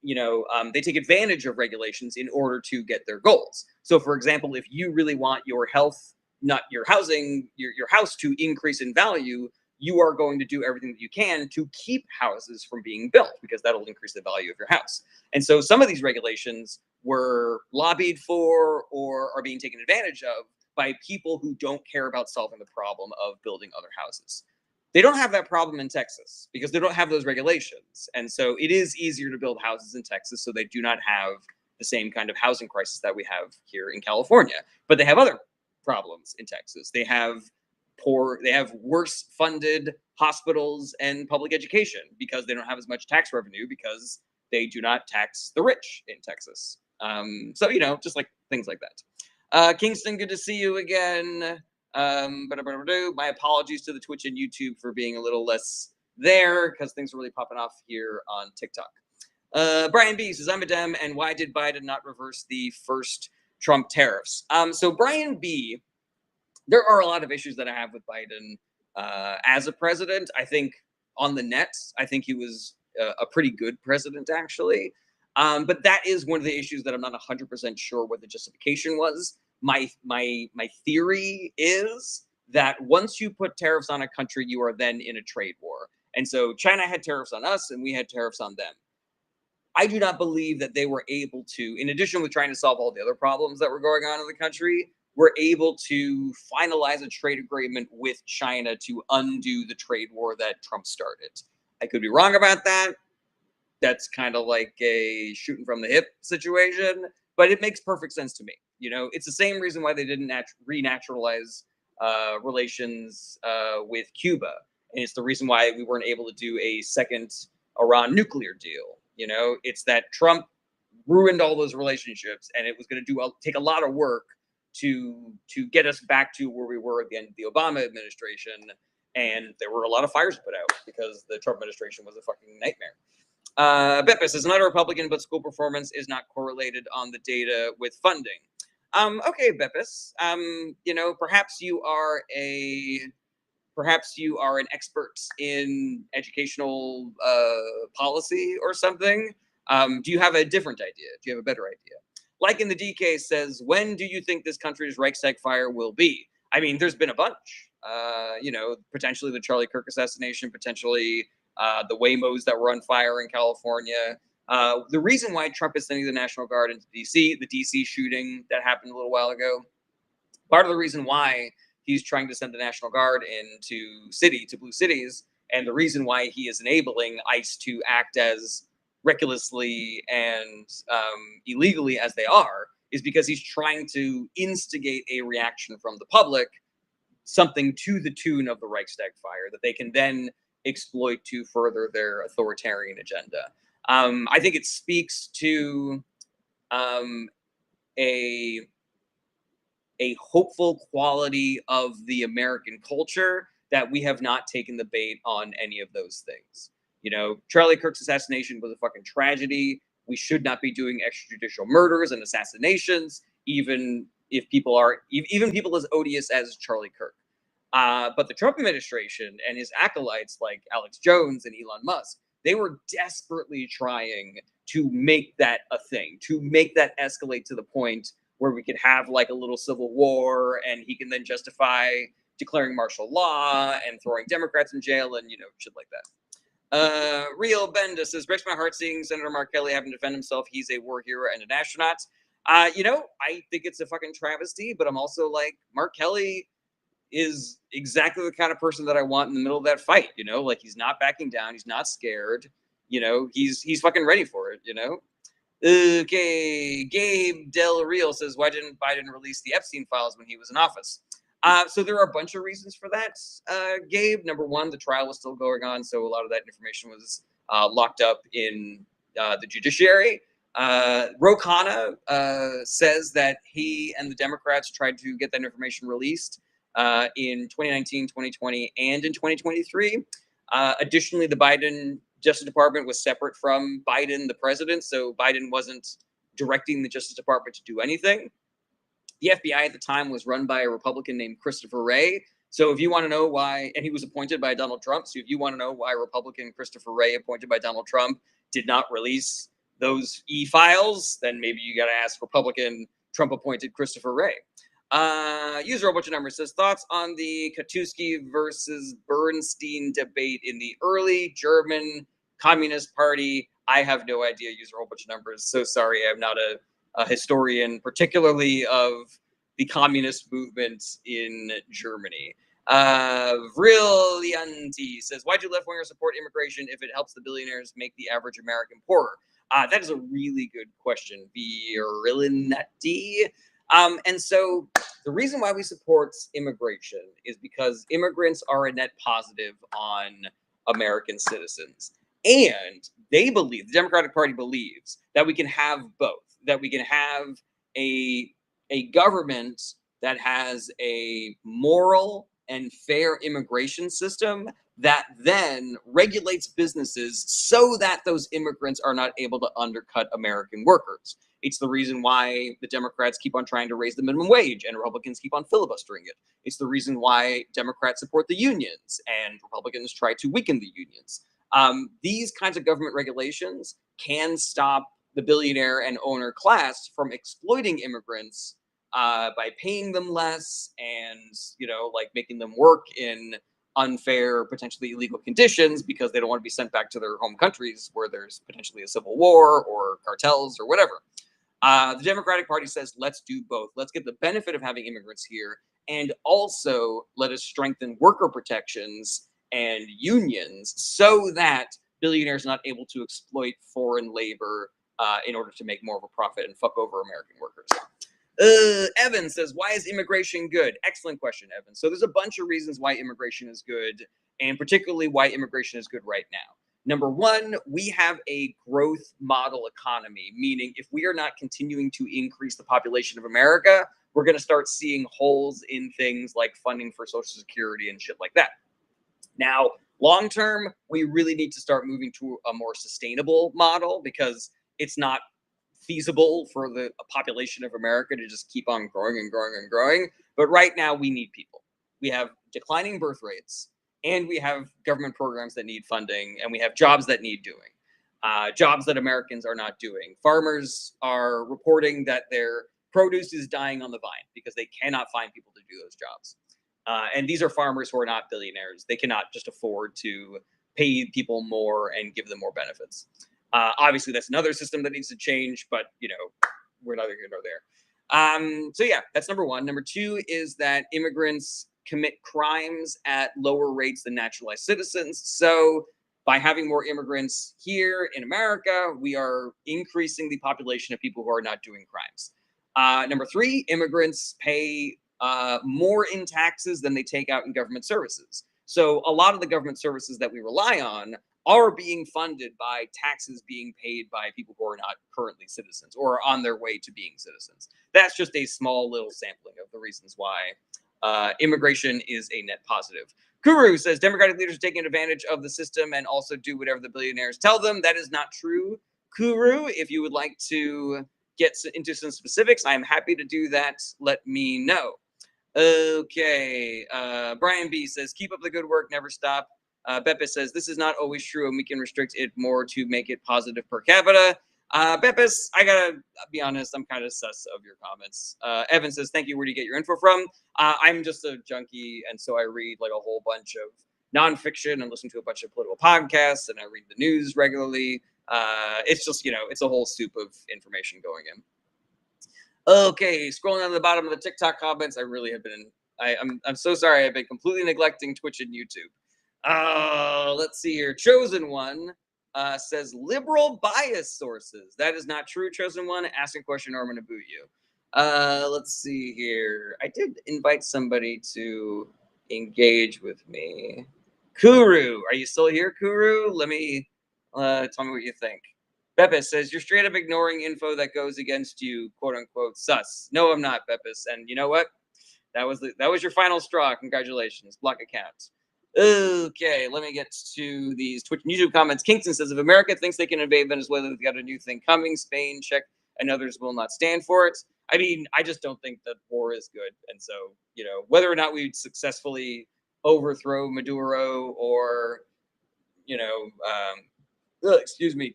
they take advantage of regulations in order to get their goals. So, for example, if you really want your health, not your housing, your house to increase in value, you are going to do everything that you can to keep houses from being built because that'll increase the value of your house. And so some of these regulations were lobbied for or are being taken advantage of by people who don't care about solving the problem of building other houses. They don't have that problem in Texas because they don't have those regulations. And so it is easier to build houses in Texas, so they do not have the same kind of housing crisis that we have here in California. But they have other problems in Texas. They have worse funded hospitals and public education because they don't have as much tax revenue because they do not tax the rich in Texas. So, just like things like that. Kingston, good to see you again. My apologies to the Twitch and YouTube for being a little less there because things are really popping off here on TikTok. Brian B says, I'm a Dem, and why did Biden not reverse the first Trump tariffs? So Brian B, there are a lot of issues that I have with Biden as a president. I think on the net, I think he was a pretty good president, actually. But that is one of the issues that I'm not 100% sure what the justification was. My theory is that once you put tariffs on a country, you are then in a trade war. And so China had tariffs on us and we had tariffs on them. I do not believe that they were able to, in addition with trying to solve all the other problems that were going on in the country, were able to finalize a trade agreement with China to undo the trade war that Trump started. I could be wrong about that. That's kind of like a shooting from the hip situation, but it makes perfect sense to me. It's the same reason why they didn't renaturalize relations with Cuba. And it's the reason why we weren't able to do a second Iran nuclear deal. It's that Trump ruined all those relationships, and it was going to take a lot of work to get us back to where we were at the end of the Obama administration. And there were a lot of fires put out because the Trump administration was a fucking nightmare. Beppis is not a Republican, but school performance is not correlated on the data with funding. Okay, Beppis. Perhaps you are an expert in educational policy or something. Do you have a different idea? Do you have a better idea? Like in the DK says, when do you think this country's Reichstag fire will be? I mean, there's been a bunch. Potentially the Charlie Kirk assassination, potentially the Waymos that were on fire in California. The reason why Trump is sending the National Guard into D.C., the D.C. shooting that happened a little while ago, part of the reason why he's trying to send the National Guard into blue cities, and the reason why he is enabling ICE to act as recklessly and illegally as they are, is because he's trying to instigate a reaction from the public, something to the tune of the Reichstag fire that they can then exploit to further their authoritarian agenda. I think it speaks to a hopeful quality of the American culture that we have not taken the bait on any of those things. Charlie Kirk's assassination was a fucking tragedy. We should not be doing extrajudicial murders and assassinations, even people as odious as Charlie Kirk. But the Trump administration and his acolytes like Alex Jones and Elon Musk, they were desperately trying to make that a thing, to make that escalate to the point where we could have like a little civil war, and he can then justify declaring martial law and throwing Democrats in jail and, shit like that. Real Benda says, breaks my heart seeing Senator Mark Kelly having to defend himself. He's a war hero and an astronaut. I think it's a fucking travesty, but I'm also like, Mark Kelly is exactly the kind of person that I want in the middle of that fight. Like, he's not backing down. He's not scared. He's fucking ready for it, Okay, Gabe Del Real says, why didn't Biden release the Epstein files when he was in office? So there are a bunch of reasons for that, Gabe. Number one, the trial was still going on, so a lot of that information was locked up in the judiciary. Ro Khanna says that he and the Democrats tried to get that information released in 2019, 2020, and in 2023. Additionally, the Biden Justice Department was separate from Biden, the president, so Biden wasn't directing the Justice Department to do anything. The FBI at the time was run by a Republican named Christopher Wray. So if you want to know why, and he was appointed by Donald Trump. So if you want to know why Republican Christopher Wray, appointed by Donald Trump, did not release those e-files, then maybe you got to ask Republican Trump-appointed Christopher Wray. User a bunch of numbers says, thoughts on the Kautsky versus Bernstein debate in the early German Communist Party? I have no idea. User a whole bunch of numbers. So sorry, I'm not a historian, particularly of the communist movement in Germany. Brillianti says, why do left-wingers support immigration if it helps the billionaires make the average American poorer? That is a really good question, Brillianti. And so the reason why we support immigration is because immigrants are a net positive on American citizens. And they believe, the Democratic Party believes, that we can have both, that we can have a government that has a moral and fair immigration system that then regulates businesses so that those immigrants are not able to undercut American workers. It's the reason why the Democrats keep on trying to raise the minimum wage and Republicans keep on filibustering it. It's the reason why Democrats support the unions and Republicans try to weaken the unions. These kinds of government regulations can stop the billionaire and owner class from exploiting immigrants by paying them less and, like making them work in unfair, potentially illegal conditions because they don't want to be sent back to their home countries where there's potentially a civil war or cartels or whatever. The Democratic Party says, let's do both. Let's get the benefit of having immigrants here and also let us strengthen worker protections and unions so that billionaires are not able to exploit foreign labor in order to make more of a profit and fuck over American workers. Evan says, why is immigration good? Excellent question, Evan. So there's a bunch of reasons why immigration is good, and particularly why immigration is good right now. Number one, we have a growth model economy, meaning if we are not continuing to increase the population of America, we're going to start seeing holes in things like funding for Social Security and shit like that. Now, long term, we really need to start moving to a more sustainable model because it's not feasible for the population of America to just keep on growing and growing and growing. But right now, we need people. We have declining birth rates, and we have government programs that need funding, and we have jobs that need doing, jobs that Americans are not doing. Farmers are reporting that their produce is dying on the vine because they cannot find people to do those jobs. And these are farmers who are not billionaires. They cannot just afford to pay people more and give them more benefits. Obviously, that's another system that needs to change, but, we're neither here nor there. So, yeah, that's number one. Number two is that immigrants commit crimes at lower rates than naturalized citizens. So by having more immigrants here in America, we are increasing the population of people who are not doing crimes. Number three, immigrants pay more in taxes than they take out in government services. So a lot of the government services that we rely on are being funded by taxes being paid by people who are not currently citizens or are on their way to being citizens. That's just a small little sampling of the reasons why immigration is a net positive. Kuru says Democratic leaders are taking advantage of the system and also do whatever the billionaires tell them. That is not true, Kuru. If you would like to get into some specifics, I am happy to do that. Let me know. Okay. Brian B says, keep up the good work, never stop. Beppe says, this is not always true and we can restrict it more to make it positive per capita. Beppis, I gotta be honest, I'm kind of sus of your comments. Evan says, thank you, where do you get your info from? I'm just a junkie, and so I read like a whole bunch of nonfiction and listen to a bunch of political podcasts, and I read the news regularly. It's just, it's a whole soup of information going in. Okay, scrolling down to the bottom of the TikTok comments, I really have been, I'm so sorry, I've been completely neglecting Twitch and YouTube. Let's see here. Chosen One says liberal bias sources. That is not true, Chosen One. Ask a question or I'm going to boot you. Let's see here. I did invite somebody to engage with me. Kuru, are you still here, Kuru? Let me tell me what you think. Beppis says, you're straight up ignoring info that goes against you, quote unquote, sus. No, I'm not, Beppis. And you know what? That was your final straw. Congratulations. Block account. Okay, let me get to these Twitch and YouTube comments. Kingston says, if America thinks they can invade Venezuela, they've got a new thing coming. Spain, Czech, and others will not stand for it. I mean, I just don't think that war is good. And so, whether or not we successfully overthrow Maduro or,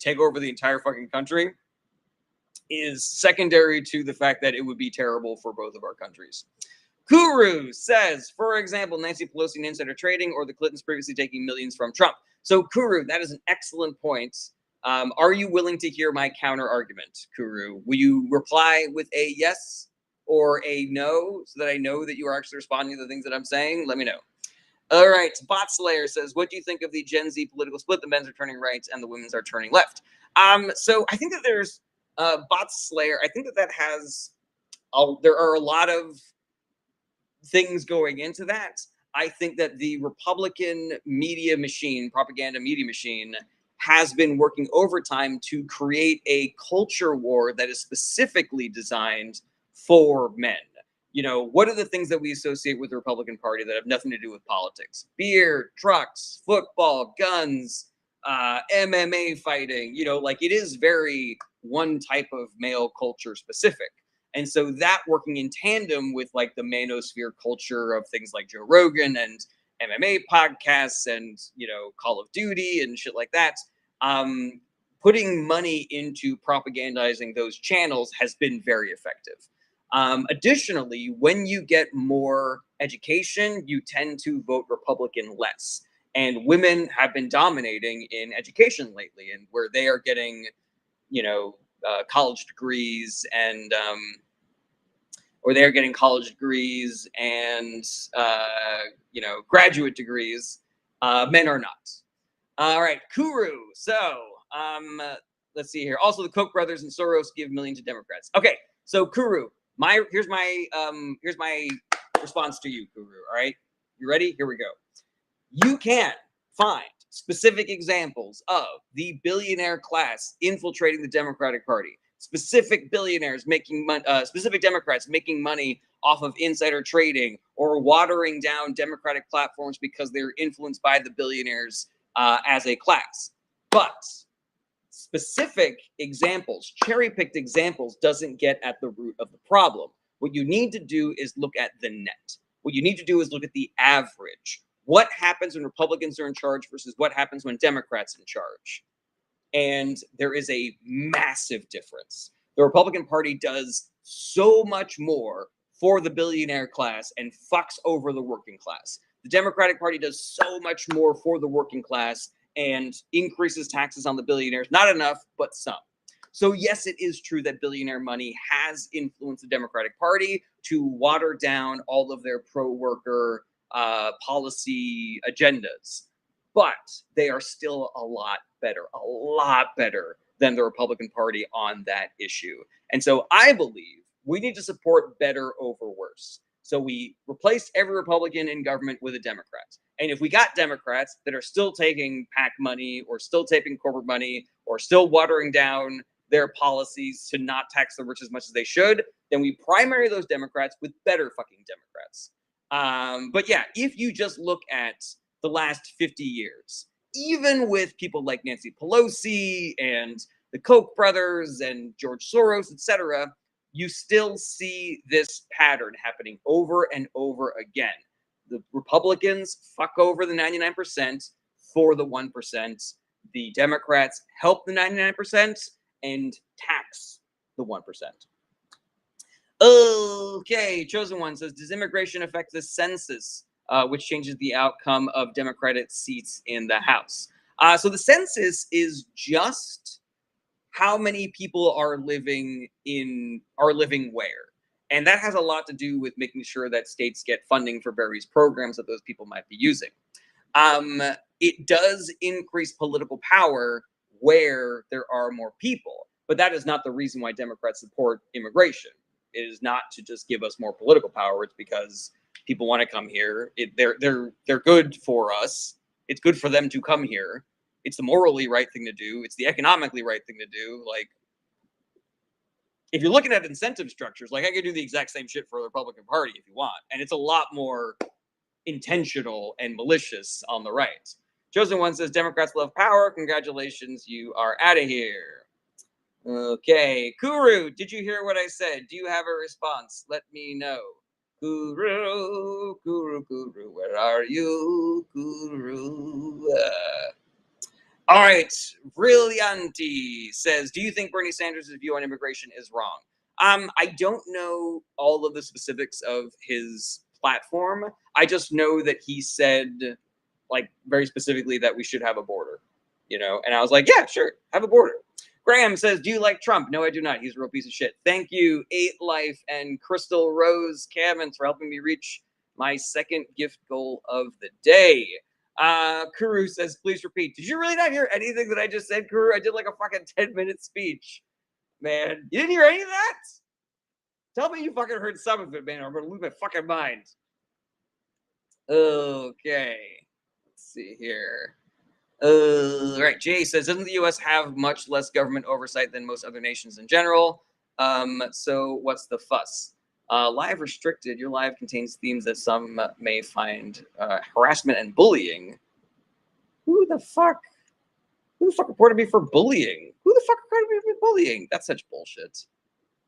take over the entire fucking country is secondary to the fact that it would be terrible for both of our countries. Kuru says, for example, Nancy Pelosi and insider trading or the Clintons previously taking millions from Trump. So, Kuru, that is an excellent point. Are you willing to hear my counter argument, Kuru? Will you reply with a yes or a no so that I know that you are actually responding to the things that I'm saying? Let me know. All right. Bot Slayer says, what do you think of the Gen Z political split? The men's are turning right and the women's are turning left. So I think that there's Bot Slayer. I think that that has, there are a lot of things going into that. I think that the Republican media machine, propaganda media machine, has been working overtime to create a culture war that is specifically designed for men. You know, what are the things that we associate with the Republican Party that have nothing to do with politics? Beer, trucks, football, guns, MMA fighting. You know, like it is very one type of male culture specific. And so that working in tandem with like the manosphere culture of things like Joe Rogan and MMA podcasts and, you know, Call of Duty and shit like that, um, putting money into propagandizing those channels has been very effective. Additionally, when you get more education, you tend to vote Republican less. And women have been dominating in education lately, and where they are getting, you know, college degrees and or they're getting college degrees and you know, graduate degrees. Men are not. All right, Kuru. So let's see here. Also, the Koch brothers and Soros give millions to Democrats. Okay, so Kuru, here's my response to you, Kuru. All right, you ready? Here we go. You can find specific examples of the billionaire class infiltrating the Democratic Party, specific billionaires making money, specific Democrats making money off of insider trading or watering down Democratic platforms because they're influenced by the billionaires as a class. But specific examples, cherry-picked examples, doesn't get at the root of the problem. What you need to do is look at the net. What you need to do is look at the average. What happens when Republicans are in charge versus what happens when Democrats are in charge? And there is a massive difference. The Republican Party does so much more for the billionaire class and fucks over the working class. The Democratic Party does so much more for the working class and increases taxes on the billionaires. Not enough, but some. So yes, it is true that billionaire money has influenced the Democratic Party to water down all of their pro-worker policy agendas. But they are still a lot better than the Republican Party on that issue. And so I believe we need to support better over worse. So we replace every Republican in government with a Democrat. And if we got Democrats that are still taking PAC money or still taking corporate money or still watering down their policies to not tax the rich as much as they should, then we primary those Democrats with better fucking Democrats. But yeah, if you just look at the last 50 years, even with people like Nancy Pelosi and the Koch brothers and George Soros, etc., you still see this pattern happening over and over again. The Republicans fuck over the 99% for the 1%. The Democrats help the 99% and tax the 1%. Okay, Chosen One says, does immigration affect the census, which changes the outcome of Democratic seats in the House? So the census is just how many people are living where. And that has a lot to do with making sure that states get funding for various programs that those people might be using. It does increase political power where there are more people, but that is not the reason why Democrats support immigration. It is not to just give us more political power. It's because people want to come here. They're good for us. It's good for them to come here. It's the morally right thing to do. It's the economically right thing to do. Like, if you're looking at incentive structures, like I could do the exact same shit for the Republican Party if you want, and it's a lot more intentional and malicious on the right. Chosen One says, Democrats love power. Congratulations, you are out of here. Okay, Kuru, did you hear what I said? Do you have a response? Let me know. Kuru, where are you? Kuru. All right, Brillianti says, do you think Bernie Sanders' view on immigration is wrong? I don't know all of the specifics of his platform. I just know that he said, like, very specifically that we should have a border, you know? And I was like, yeah, sure, have a border. Graham says, do you like Trump? No, I do not. He's a real piece of shit. Thank you, 8 Life and Crystal Rose Cammons, for helping me reach My second gift goal of the day. Kuru says, please repeat. Did you really not hear anything that I just said, Kuru? I did like a fucking 10-minute speech. Man, you didn't hear any of that? Tell me you fucking heard some of it, man, or I'm gonna lose my fucking mind. Okay. Let's see here. Right. Jay says, doesn't the U.S. have much less government oversight than most other nations in general? So what's the fuss? Live restricted. Your live contains themes that some may find harassment and bullying. Who the fuck? Who the fuck reported me for bullying? Who the fuck reported me for bullying? That's such bullshit.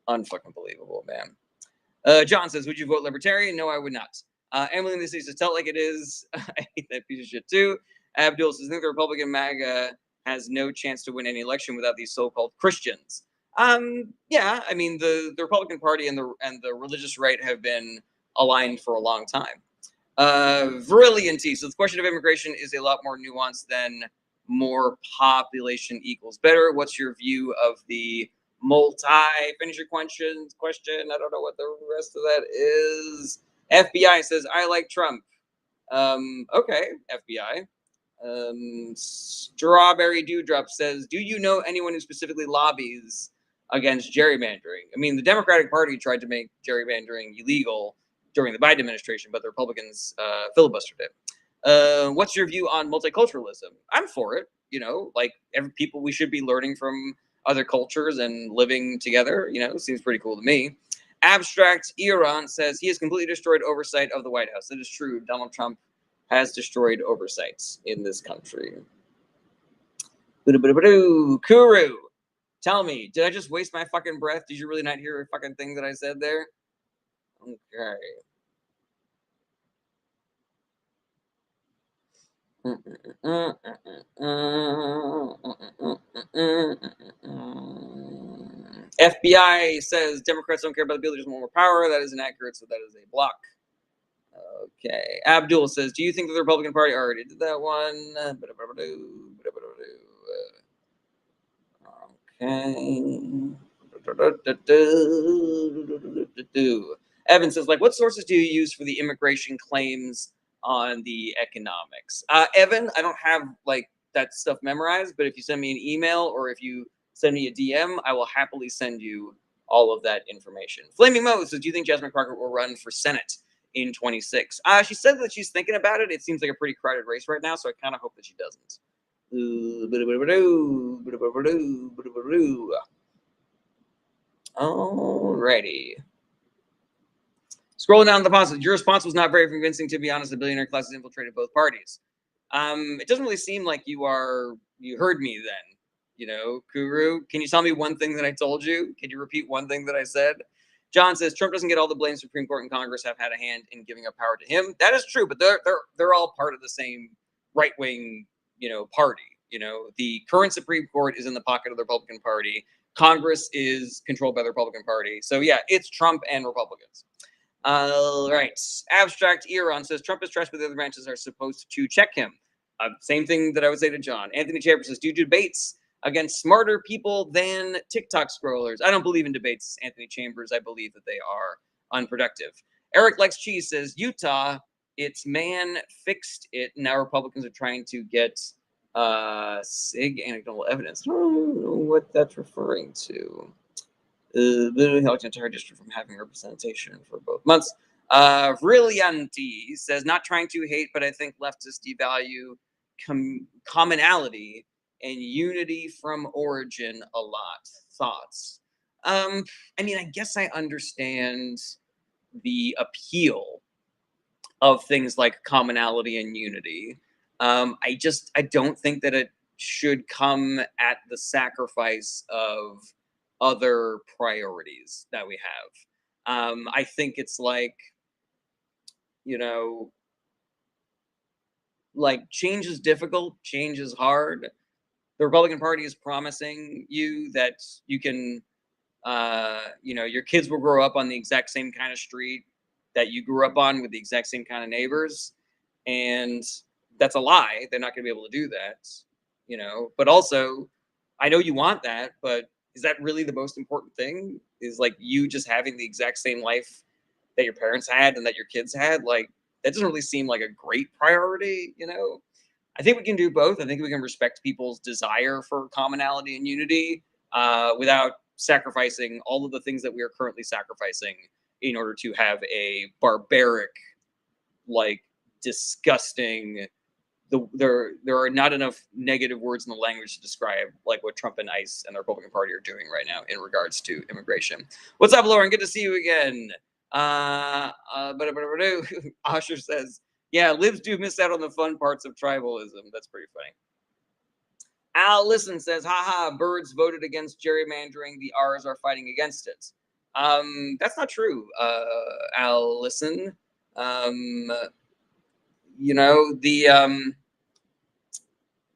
Unfucking believable, man. John says, would you vote libertarian? No, I would not. Emily in the city says, tell it like it is. I hate that piece of shit too. Abdul says, I think the Republican MAGA has no chance to win any election without these so-called Christians. Yeah, I mean the Republican Party and the religious right have been aligned for a long time. Virillion T. So the question of immigration is a lot more nuanced than more population equals better. What's your view of the finish your question? I don't know what the rest of that is. FBI says, I like Trump. Okay, FBI. Strawberry Dewdrop says, do you know anyone who specifically lobbies against gerrymandering? I mean, the Democratic Party tried to make gerrymandering illegal during the Biden administration, but the Republicans filibustered it. What's your view on multiculturalism? I'm for it. You know, like people, we should be learning from other cultures and living together. You know, seems pretty cool to me. Abstract Iran says he has completely destroyed oversight of the White House. It is true. Donald Trump has destroyed oversights in this country. Kuru, tell me, did I just waste my fucking breath? Did you really not hear a fucking thing that I said there? Okay. FBI says Democrats don't care about the bill, they just want more power. That is inaccurate, so that is a block. Okay. Abdul says, do you think that the Republican Party already did that one? Okay. Evan says, like, what sources do you use for the immigration claims on the economics? Evan, I don't have like that stuff memorized, but if you send me an email or if you send me a DM, I will happily send you all of that information. Flaming Mo says, do you think Jasmine Crockett will run for Senate in 26? She said that she's thinking about it. It seems like a pretty crowded race right now, so I kind of hope that she doesn't. Alrighty. Scrolling down the positive, your response was not very convincing, to be honest. The billionaire class has infiltrated both parties. It doesn't really seem like you heard me then. You know, Kuru, can you tell me one thing that I told you? Can you repeat one thing that I said? John says Trump doesn't get all the blame. Supreme Court and Congress have had a hand in giving up power to him. That is true, but they're all part of the same right wing, party. You know, the current Supreme Court is in the pocket of the Republican Party. Congress is controlled by the Republican Party. So yeah, it's Trump and Republicans. All right. Abstract Iran says Trump is trashed, but the other branches are supposed to check him. Same thing that I would say to John. Anthony Chambers says, do debates against smarter people than TikTok scrollers. I don't believe in debates, Anthony Chambers. I believe that they are unproductive. Eric Lex Cheese says, Utah, its man fixed it. Now Republicans are trying to get SIG anecdotal evidence. I don't know what that's referring to. Literally helped the entire district from having representation for both months. Brillianti says, not trying to hate, but I think leftists devalue commonality and unity from origin a lot. Thoughts? I mean, I guess I understand the appeal of things like commonality and unity. I don't think that it should come at the sacrifice of other priorities that we have. I think it's like, like change is difficult, change is hard. The Republican Party is promising you that you can, your kids will grow up on the exact same kind of street that you grew up on with the exact same kind of neighbors. And that's a lie. They're not going to be able to do that, but also I know you want that, but is that really the most important thing? Is like you just having the exact same life that your parents had and that your kids had? Like, that doesn't really seem like a great priority, you know? I think we can do both. I think we can respect people's desire for commonality and unity without sacrificing all of the things that we are currently sacrificing in order to have a barbaric, like, disgusting. There are not enough negative words in the language to describe like what Trump and ICE and the Republican Party are doing right now in regards to immigration. What's up, Lauren? Good to see you again. But Osher says, yeah, libs do miss out on the fun parts of tribalism. That's pretty funny. Al Listen says, haha, birds voted against gerrymandering. The R's are fighting against it. That's not true, Al Listen. You know,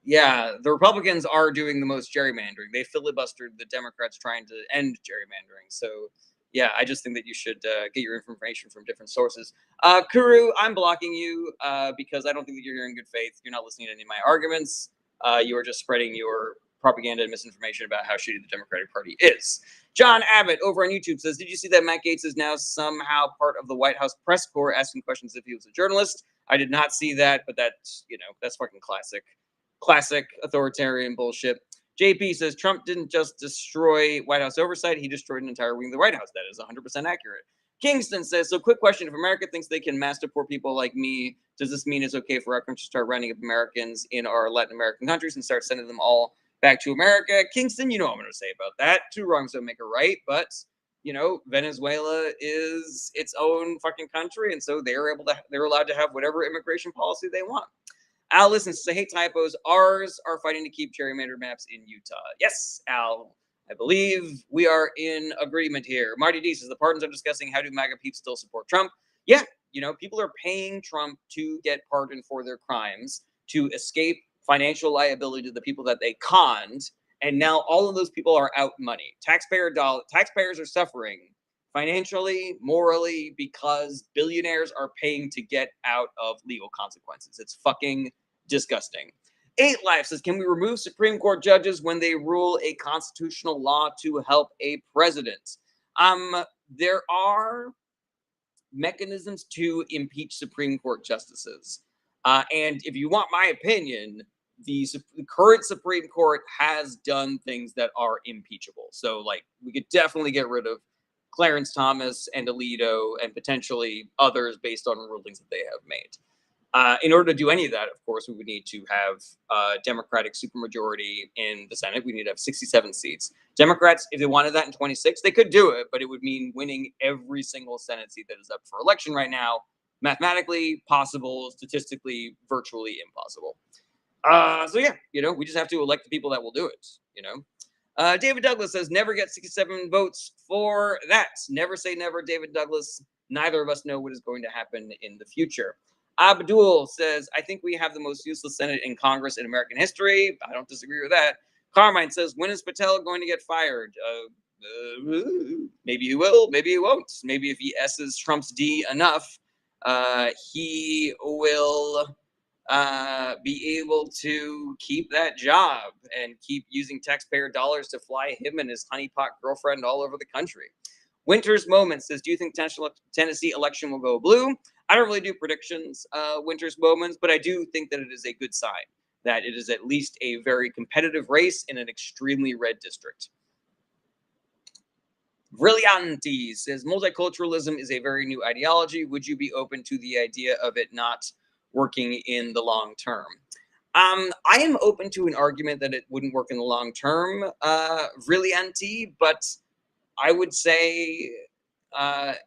yeah, the Republicans are doing the most gerrymandering. They filibustered the Democrats trying to end gerrymandering. So, yeah, I just think that you should get your information from different sources. Kuru, I'm blocking you because I don't think that you're here in good faith. You're not listening to any of my arguments. You are just spreading your propaganda and misinformation about how shitty the Democratic Party is. John Abbott over on YouTube says, did you see that Matt Gaetz is now somehow part of the White House press corps asking questions if he was a journalist? I did not see that, but that's, you know, that's fucking classic authoritarian bullshit. JP says Trump didn't just destroy White House oversight, he destroyed an entire wing of the White House. That is 100% accurate. Kingston says, so quick question, if America thinks they can master poor people like me, does this mean it's okay for our country to start rounding up Americans in our Latin American countries and start sending them all back to America? Kingston, you know what I'm going to say about that. Two wrongs don't make a right, but, you know, Venezuela is its own fucking country, and so they're allowed to have whatever immigration policy they want. Al listens to hate typos. Ours are fighting to keep gerrymandered maps in Utah. Yes, Al. I believe we are in agreement here. Marty D says the pardons are discussing how do MAGA peeps still support Trump. Yeah, you know, people are paying Trump to get pardoned for their crimes, to escape financial liability to the people that they conned, and now all of those people are out money. Taxpayers are suffering financially, morally, because billionaires are paying to get out of legal consequences. It's fucking disgusting. 8 Life says, can we remove Supreme Court judges when they rule a constitutional law to help a president? There are mechanisms to impeach Supreme Court justices. And if you want my opinion, the current Supreme Court has done things that are impeachable. So, like, we could definitely get rid of Clarence Thomas and Alito and potentially others based on rulings that they have made. In order to do any of that, of course, we would need to have a Democratic supermajority in the Senate. We need to have 67 seats. Democrats, if they wanted that in 26, they could do it, but it would mean winning every single Senate seat that is up for election right now. Mathematically possible, statistically virtually impossible. So yeah, you know, we just have to elect the people that will do it, you know. David Douglas says, never get 67 votes for that. Never say never, David Douglas. Neither of us know what is going to happen in the future. Abdul says, I think we have the most useless Senate in Congress in American history. I don't disagree with that. Carmine says, when is Patel going to get fired? Maybe he will, maybe he won't. Maybe if he S's Trump's D enough, he will be able to keep that job and keep using taxpayer dollars to fly him and his honeypot girlfriend all over the country. Winter's Moment says, do you think Tennessee election will go blue? I don't really do predictions, Winter's Moments, but I do think that it is a good sign that it is at least a very competitive race in an extremely red district. Brillianti says, multiculturalism is a very new ideology. Would you be open to the idea of it not working in the long term? I am open to an argument that it wouldn't work in the long term, Brillianti, but I would say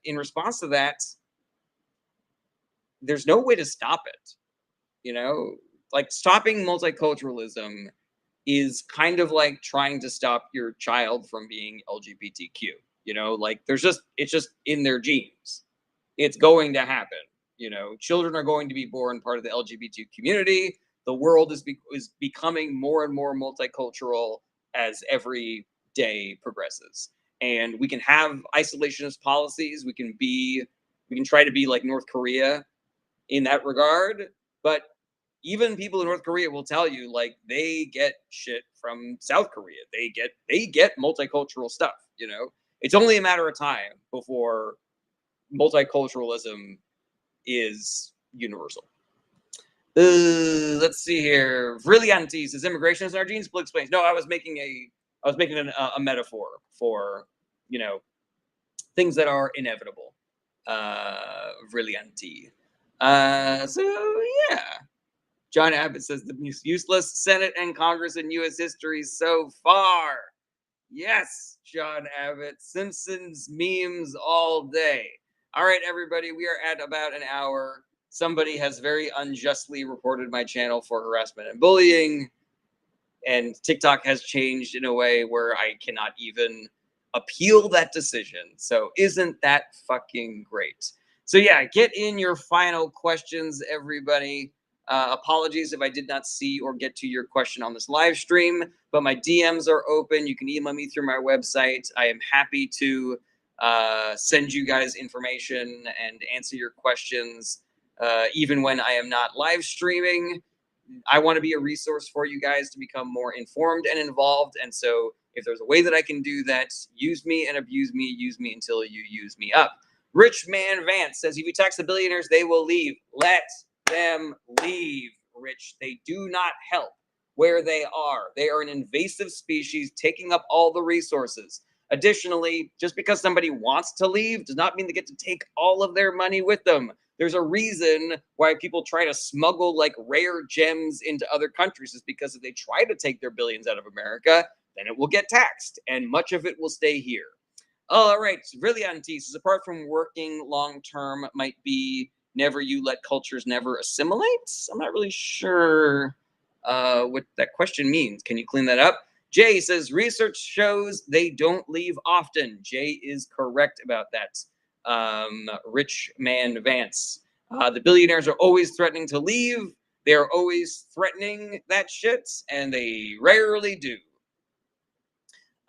in response to that, there's no way to stop it. You know, like stopping multiculturalism is kind of like trying to stop your child from being LGBTQ. You know, like it's just in their genes. It's going to happen. You know, children are going to be born part of the LGBT community. The world is becoming more and more multicultural as every day progresses. And we can have isolationist policies. We can try to be like North Korea in that regard. But even people in North Korea will tell you, like, they get shit from South Korea. They get multicultural stuff, you know? It's only a matter of time before multiculturalism is universal. Let's see here. Brillianti says immigration is in our genes. Blue explains. No, I was making a metaphor for, you know, things that are inevitable. Brillianti. So yeah. John Abbott says the most useless Senate and Congress in U.S. history so far. Yes, John Abbott. Simpsons memes all day. All right, everybody, we are at about an hour. Somebody has very unjustly reported my channel for harassment and bullying, and TikTok has changed in a way where I cannot even appeal that decision. So isn't that fucking great? So yeah, get in your final questions, everybody. Apologies if I did not see or get to your question on this live stream, but my DMs are open. You can email me through my website. I am happy to send you guys information and answer your questions, even when I am not live streaming. I want to be a resource for you guys to become more informed and involved. And so if there's a way that I can do that, use me and abuse me, use me until you use me up. Rich Man Vance says, if you tax the billionaires, they will leave. Let them leave, Rich. They do not help where they are. They are an invasive species taking up all the resources. Additionally, just because somebody wants to leave does not mean they get to take all of their money with them. There's a reason why people try to smuggle like rare gems into other countries, is because if they try to take their billions out of America, then it will get taxed and much of it will stay here. All right, Brillianti says, apart from working long term, might be never you let cultures never assimilate. I'm not really sure what that question means. Can you clean that up? Jay says, research shows they don't leave often. Jay is correct about that. Rich Man Vance. The billionaires are always threatening to leave. They're always threatening that shit, and they rarely do.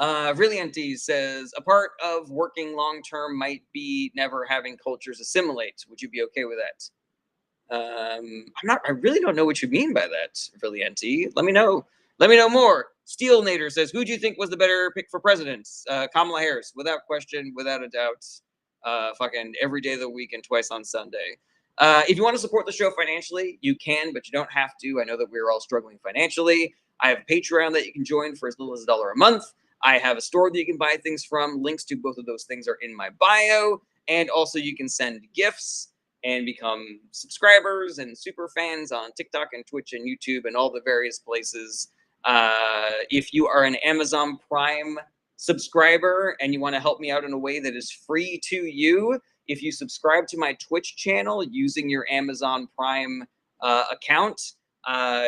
Brillianti says, a part of working long term might be never having cultures assimilate. Would you be okay with that? I really don't know what you mean by that, Brillianti. Let me know. Let me know more. Steel Nader says, who do you think was the better pick for president? Kamala Harris, without question, without a doubt. Fucking every day of the week and twice on Sunday. If you want to support the show financially, you can, but you don't have to. I know that we're all struggling financially. I have a Patreon that you can join for as little as $1 a month. I have a store that you can buy things from. Links to both of those things are in my bio. And also you can send gifts and become subscribers and super fans on TikTok and Twitch and YouTube and all the various places. If you are an Amazon Prime subscriber and you want to help me out in a way that is free to you, if you subscribe to my Twitch channel using your Amazon Prime account,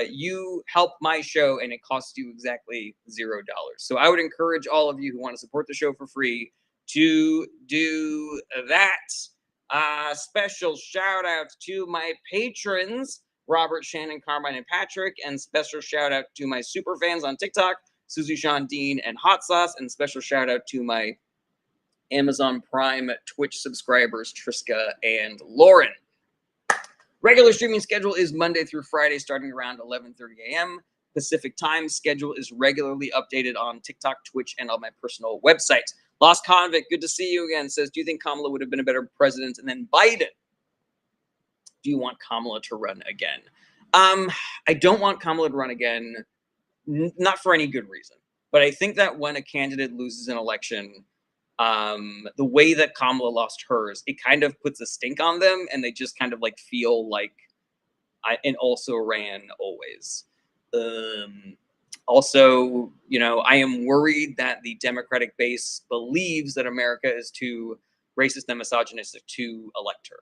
you help my show and it costs you exactly $0. So I would encourage all of you who want to support the show for free to do that. Special shout out to my patrons, Robert, Shannon, Carmine, and Patrick, and special shout out to my super fans on TikTok, Susie, Sean, Dean, and Hot Sauce, and special shout out to my Amazon Prime Twitch subscribers, Triska and Lauren. Regular streaming schedule is Monday through Friday, starting around 11:30 a.m. Pacific time. Schedule is regularly updated on TikTok, Twitch, and on my personal website. Lost Convict, good to see you again, says, do you think Kamala would have been a better president than Biden? Do you want Kamala to run again? I don't want Kamala to run again, not for any good reason. But I think that when a candidate loses an election, the way that Kamala lost hers, it kind of puts a stink on them, and they just kind of like feel like and also ran always. Also, you know, I am worried that the Democratic base believes that America is too racist and misogynistic to elect her.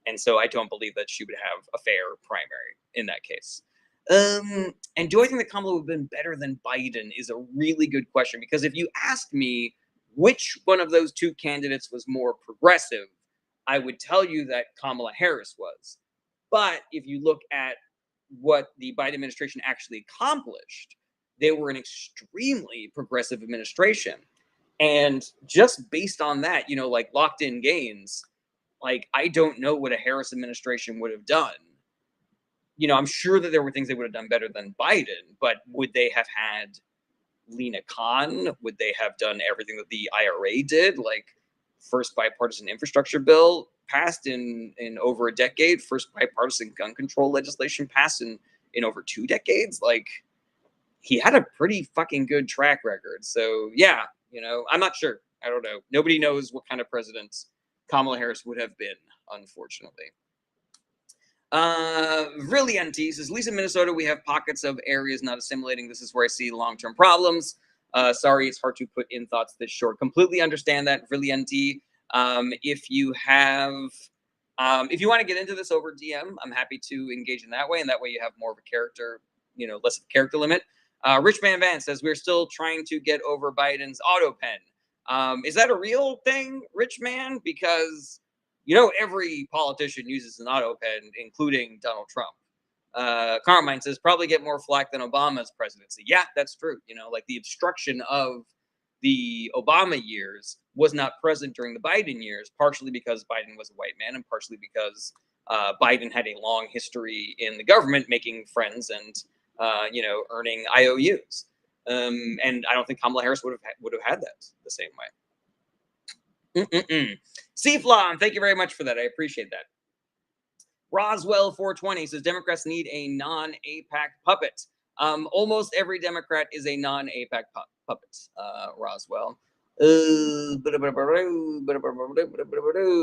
And so I don't believe that she would have a fair primary in that case. And do I think that Kamala would have been better than Biden is a really good question, because if you asked me which one of those two candidates was more progressive, I would tell you that Kamala Harris was. But if you look at what the Biden administration actually accomplished, they were an extremely progressive administration. And just based on that, you know, like locked in gains, like I don't know what a Harris administration would have done. You know, I'm sure that there were things they would have done better than Biden, but would they have had Lena Khan? Would they have done everything that the IRA did? Like, first bipartisan infrastructure bill passed in over a decade, first bipartisan gun control legislation passed in over 2 decades. Like, he had a pretty fucking good track record. So yeah, I'm not sure. I don't know. Nobody knows what kind of president Kamala Harris would have been, unfortunately. Really NT says, at least in Minnesota, we have pockets of areas not assimilating. This is where I see long-term problems. Sorry, it's hard to put in thoughts this short. Completely understand that. Really NT. If you want to get into this over DM, I'm happy to engage in that way. And that way you have more of a character, less of a character limit. Rich Man Van says, we're still trying to get over Biden's auto pen. Is that a real thing, Rich Man? Because every politician uses an auto pen, including Donald Trump. Carmine says, probably get more flack than Obama's presidency. Yeah, that's true. Like the obstruction of the Obama years was not present during the Biden years, partially because Biden was a white man and partially because Biden had a long history in the government making friends and, earning IOUs. And I don't think Kamala Harris would have had that the same way. Seaflon, thank you very much for that. I appreciate that. Roswell 420 says Democrats need a non-AIPAC puppet. Almost every Democrat is a non-AIPAC puppet. Roswell.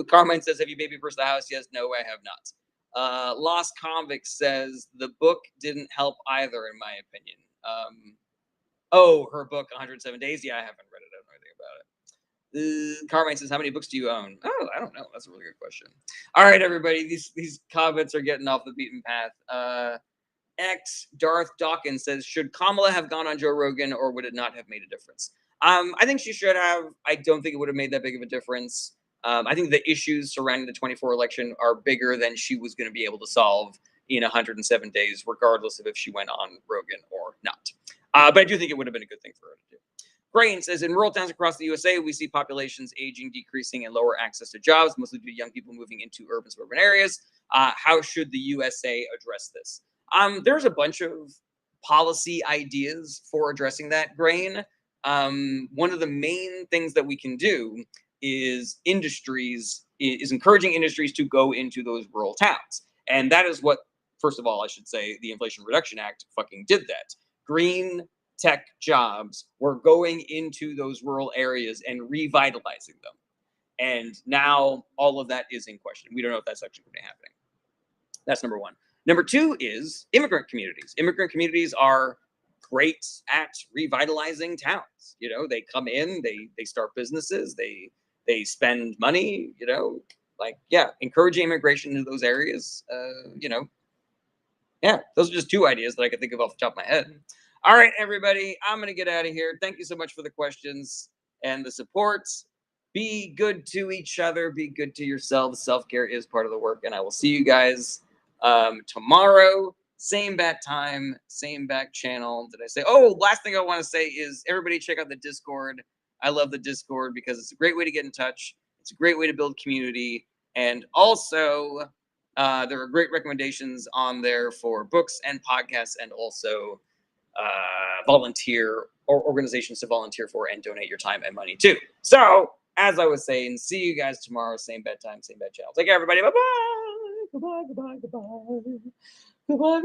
Carmine says, have you baby first the house? Yes, no, I have not. Lost Convict says the book didn't help either, in my opinion. Her book 107 Days. Yeah, I haven't read it. I don't know anything about it. Carmine says, how many books do you own? Oh, I don't know. That's a really good question. All right, everybody. These comments are getting off the beaten path. X Darth Dawkins says, should Kamala have gone on Joe Rogan or would it not have made a difference? I think she should have. I don't think it would have made that big of a difference. I think the issues surrounding the 2024 election are bigger than she was going to be able to solve in 107 days, regardless of if she went on Rogan or not. But I do think it would have been a good thing for her to do. Grain says, in rural towns across the USA, we see populations aging, decreasing, and lower access to jobs, mostly due to young people moving into urban suburban areas. How should the USA address this? There's a bunch of policy ideas for addressing that, Grain. One of the main things that we can do is encouraging industries to go into those rural towns. And that is what, first of all, I should say, the Inflation Reduction Act fucking did that. Green tech jobs were going into those rural areas and revitalizing them. And now all of that is in question. We don't know if that's actually going to be happening. That's number one. Number two is immigrant communities. Immigrant communities are great at revitalizing towns. They come in, they start businesses, they spend money, encouraging immigration into those areas. Those are just two ideas that I could think of off the top of my head. All right, everybody, I'm going to get out of here. Thank you so much for the questions and the support. Be good to each other. Be good to yourselves. Self-care is part of the work, and I will see you guys tomorrow. Same bat time, same back channel. Did I say? Oh, last thing I want to say is everybody check out the Discord. I love the Discord because it's a great way to get in touch. It's a great way to build community. And also, there are great recommendations on there for books and podcasts and also volunteer or organizations to volunteer for and donate your time and money to. So, as I was saying, see you guys tomorrow. Same bedtime, same bed channel. Take care, everybody. Bye-bye. Goodbye, goodbye, goodbye. Goodbye.